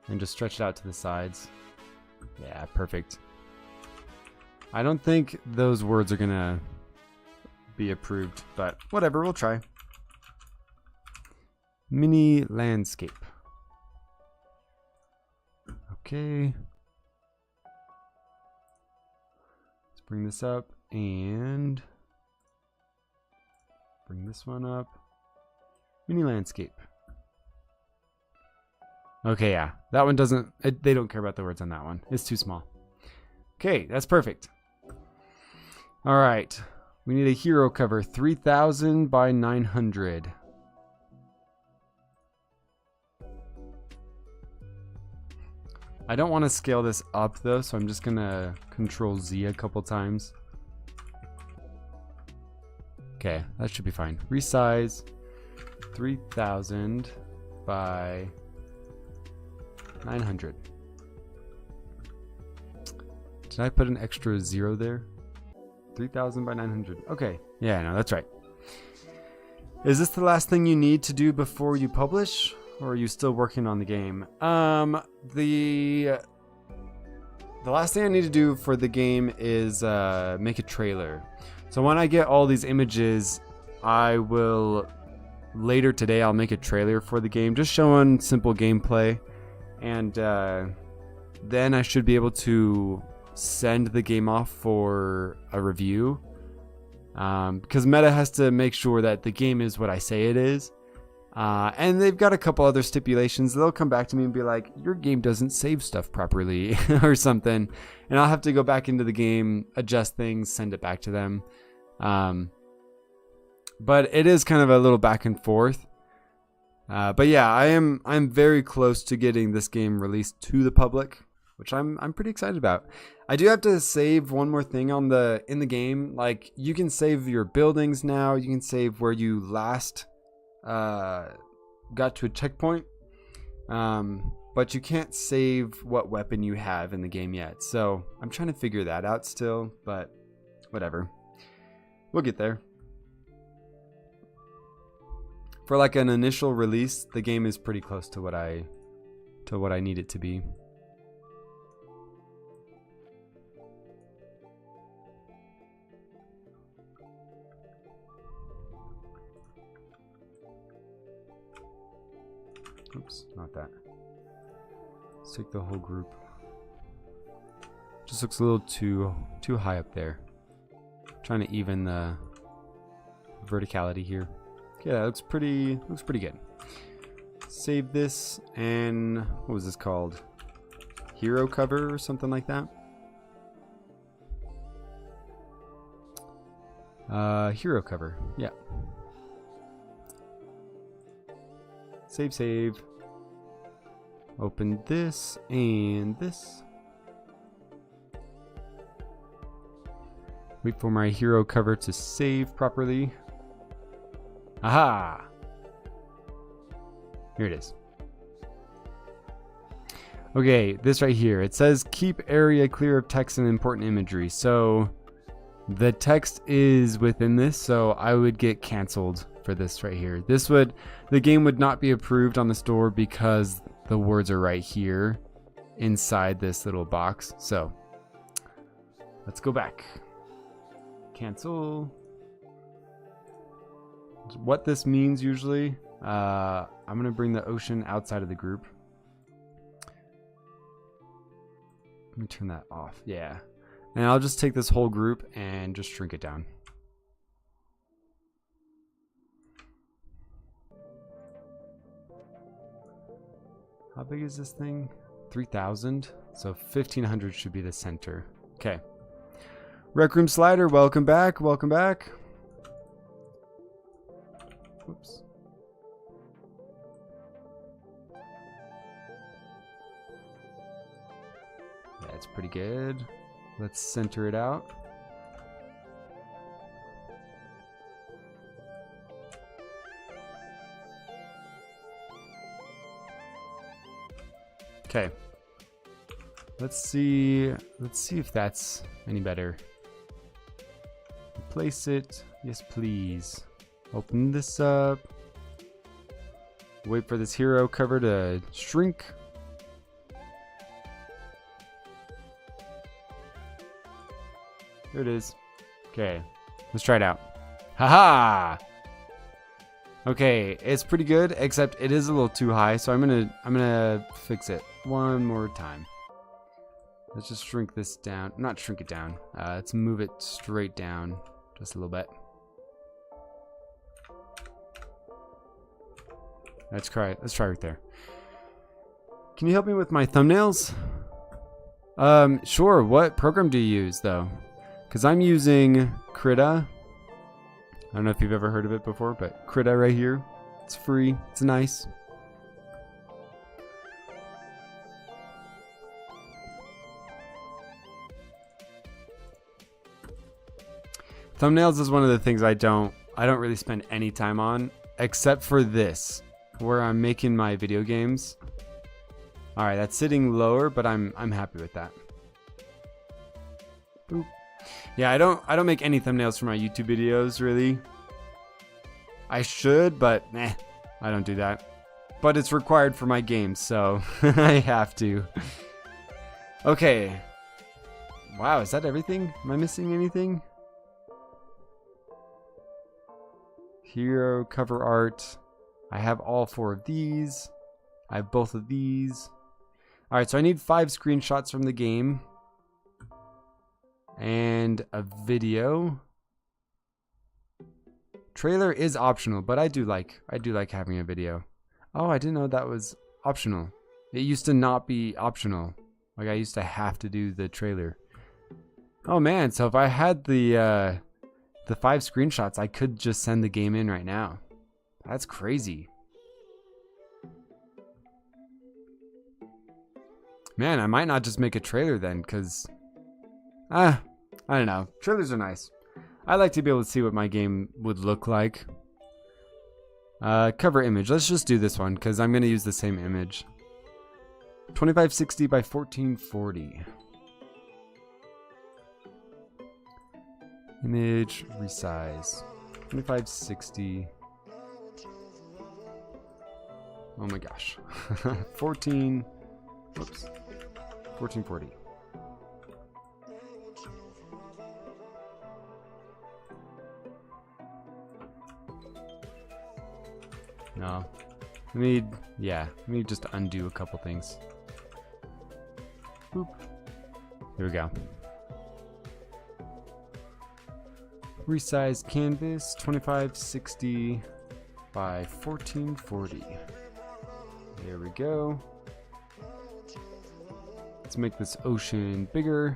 and just stretch it out to the sides. Yeah, perfect. I don't think those words are gonna be approved, but whatever, we'll try. Mini landscape. Okay. Let's bring this up and Bring this one up. Mini landscape. Okay, yeah. That one doesn't... they don't care about the words on that one. It's too small. Okay, that's perfect. All right. We need a hero cover. 3,000 by 900. I don't want to scale this up, though, so I'm just going to Control Z a couple times. Okay, that should be fine. Resize 3,000 by 900. Did I put an extra 0 there? 3,000 by 900. Okay, yeah, no, that's right. Is this the last thing you need to do before you publish? Or are you still working on the game? The last thing I need to do for the game is make a trailer. So when I get all these images, I will later today I'll make a trailer for the game, just showing simple gameplay, and then I should be able to send the game off for a review. Because Meta has to make sure that the game is what I say it is. And they've got a couple other stipulations. They'll come back to me and be like, your game doesn't save stuff properly or something. And I'll have to go back into the game, adjust things, send it back to them. But it is kind of a little back and forth. But yeah, I'm very close to getting this game released to the public, which I'm pretty excited about. I do have to save one more thing in the game. Like, you can save your buildings now. You can save where you last got to a checkpoint, but you can't save what weapon you have in the game yet. So I'm trying to figure that out still, but whatever, we'll get there. For like an initial release, the game is pretty close to what I need it to be. Oops, not that. Let's take the whole group. Just looks a little too high up there. Trying to even the verticality here. Okay, that looks pretty good. Save this, and what was this called? Hero cover or something like that. Hero cover, yeah. Save. Open this and this. Wait for my hero cover to save properly. Aha! Here it is. Okay, this right here. It says keep area clear of text and important imagery. So the text is within this, so I would get canceled for this right here. The game would not be approved on the store because the words are right here inside this little box. So let's go back. Cancel. What this means usually, I'm gonna bring the ocean outside of the group. Let me turn that off. Yeah. And I'll just take this whole group and just shrink it down. How big is this thing? 3,000. So 1,500 should be the center. Okay. Rec Room Slider, welcome back. Welcome back. Oops. That's pretty good. Let's center it out. Okay. Let's see if that's any better. Place it. Yes, please. Open this up. Wait for this hero cover to shrink. There it is. Okay, let's try it out. Haha! Okay, it's pretty good, except it is a little too high, so I'm gonna fix it one more time. Let's just shrink this down. Not shrink it down. Let's move it straight down just a little bit. Let's try right there. Can you help me with my thumbnails? Sure. What program do you use though? Because I'm using Krita. I don't know if you've ever heard of it before, but Krita right here. It's free. It's nice. Thumbnails is one of the things I don't really spend any time on, except for this, where I'm making my video games. All right, that's sitting lower, but I'm happy with that. Boop. Yeah, I don't make any thumbnails for my YouTube videos really. I should, but I don't do that. But it's required for my games, so I have to. Okay. Wow, is that everything? Am I missing anything? Hero, cover art. I have all 4 of these. I have both of these. Alright, so I need 5 screenshots from the game. And a video. Trailer is optional, but I do like having a video. Oh, I didn't know that was optional. It used to not be optional. Like I used to have to do the trailer. Oh man, so if I had the 5 screenshots, I could just send the game in right now. That's crazy. Man, I might not just make a trailer then, because I don't know. Trailers are nice. I like to be able to see what my game would look like. Cover image. Let's just do this one, because I'm going to use the same image. 2560 by 1440. Image, resize. 2560. Oh my gosh. 1440. No. Let me just undo a couple things. Boop. Here we go. Resize canvas 2560 by 1440. There we go. Let's make this ocean bigger.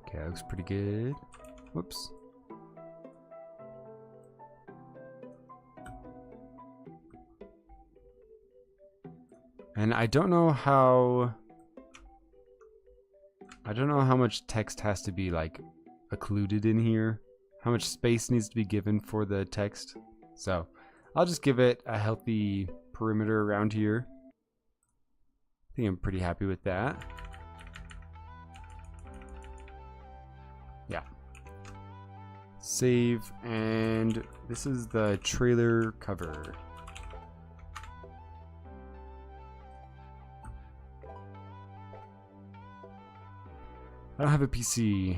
Okay, that looks pretty good. Whoops. And I don't know how much text has to be like occluded in here. How much space needs to be given for the text. So I'll just give it a healthy perimeter around here. I think I'm pretty happy with that. Yeah. Save, and this is the trailer cover. I don't have a PC.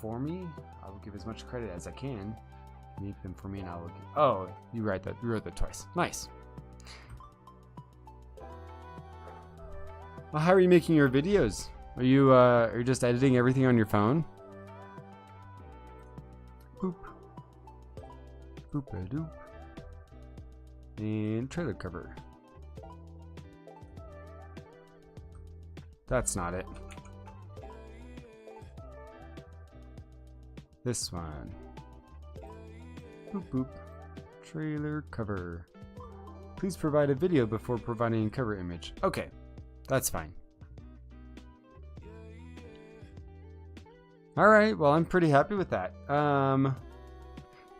For me, I will give as much credit as I can. Make them for me, and I will. Oh, you wrote that twice. Nice. Well, how are you making your videos? Are you just editing everything on your phone? Boop. Boop-a-doop. And trailer cover. That's not it. This one. Boop boop. Trailer cover. Please provide a video before providing a cover image. Okay, that's fine. Alright, well I'm pretty happy with that. I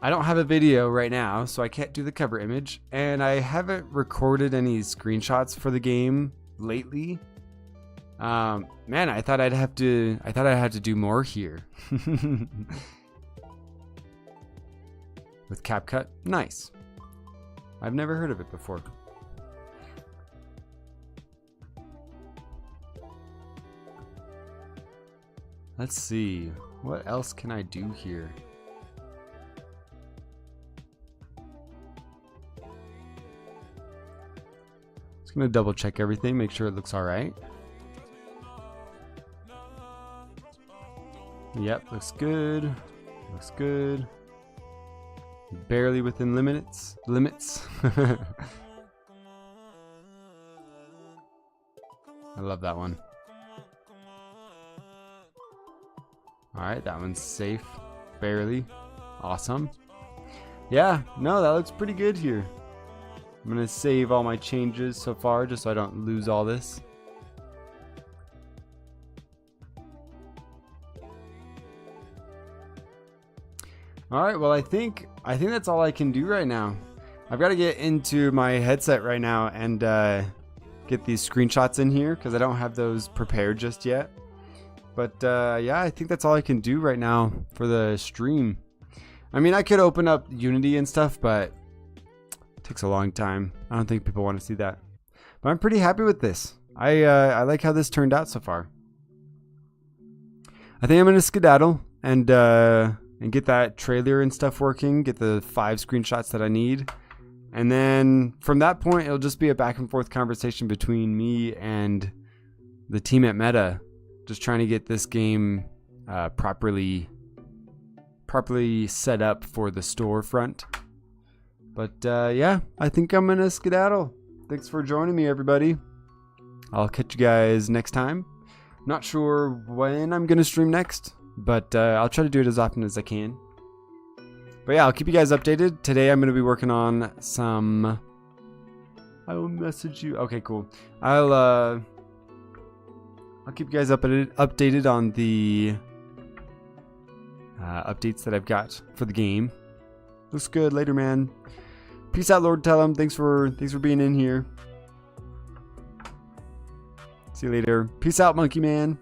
don't have a video right now, so I can't do the cover image. And I haven't recorded any screenshots for the game lately. Man, I thought I'd have to do more here. With CapCut, nice. I've never heard of it before. Let's see, what else can I do here? I was Just gonna double check everything, make sure it looks all right. Yep, looks good. Looks good. Barely within limits. I love that one. Alright, that one's safe. Barely. Awesome. Yeah, no, that looks pretty good here. I'm gonna save all my changes so far just so I don't lose all this. Alright, well I think that's all I can do right now. I've got to get into my headset right now and get these screenshots in here because I don't have those prepared just yet. But yeah, I think that's all I can do right now for the stream. I mean, I could open up Unity and stuff, but it takes a long time. I don't think people want to see that. But I'm pretty happy with this. I like how this turned out so far. I think I'm going to skedaddle and get that trailer and stuff working, get the 5 screenshots that I need. And then from that point, it'll just be a back and forth conversation between me and the team at Meta, just trying to get this game properly set up for the storefront. But yeah, I think I'm gonna skedaddle. Thanks for joining me, everybody. I'll catch you guys next time. Not sure when I'm gonna stream next, but I'll try to do it as often as I can. But yeah, I'll keep you guys updated. Today I'm going to be working on some... I will message you. Okay, cool. I'll keep you guys updated on the updates that I've got for the game. Looks good. Later, man. Peace out, Lord Tellum. Thanks for being in here. See you later. Peace out, Monkey Man.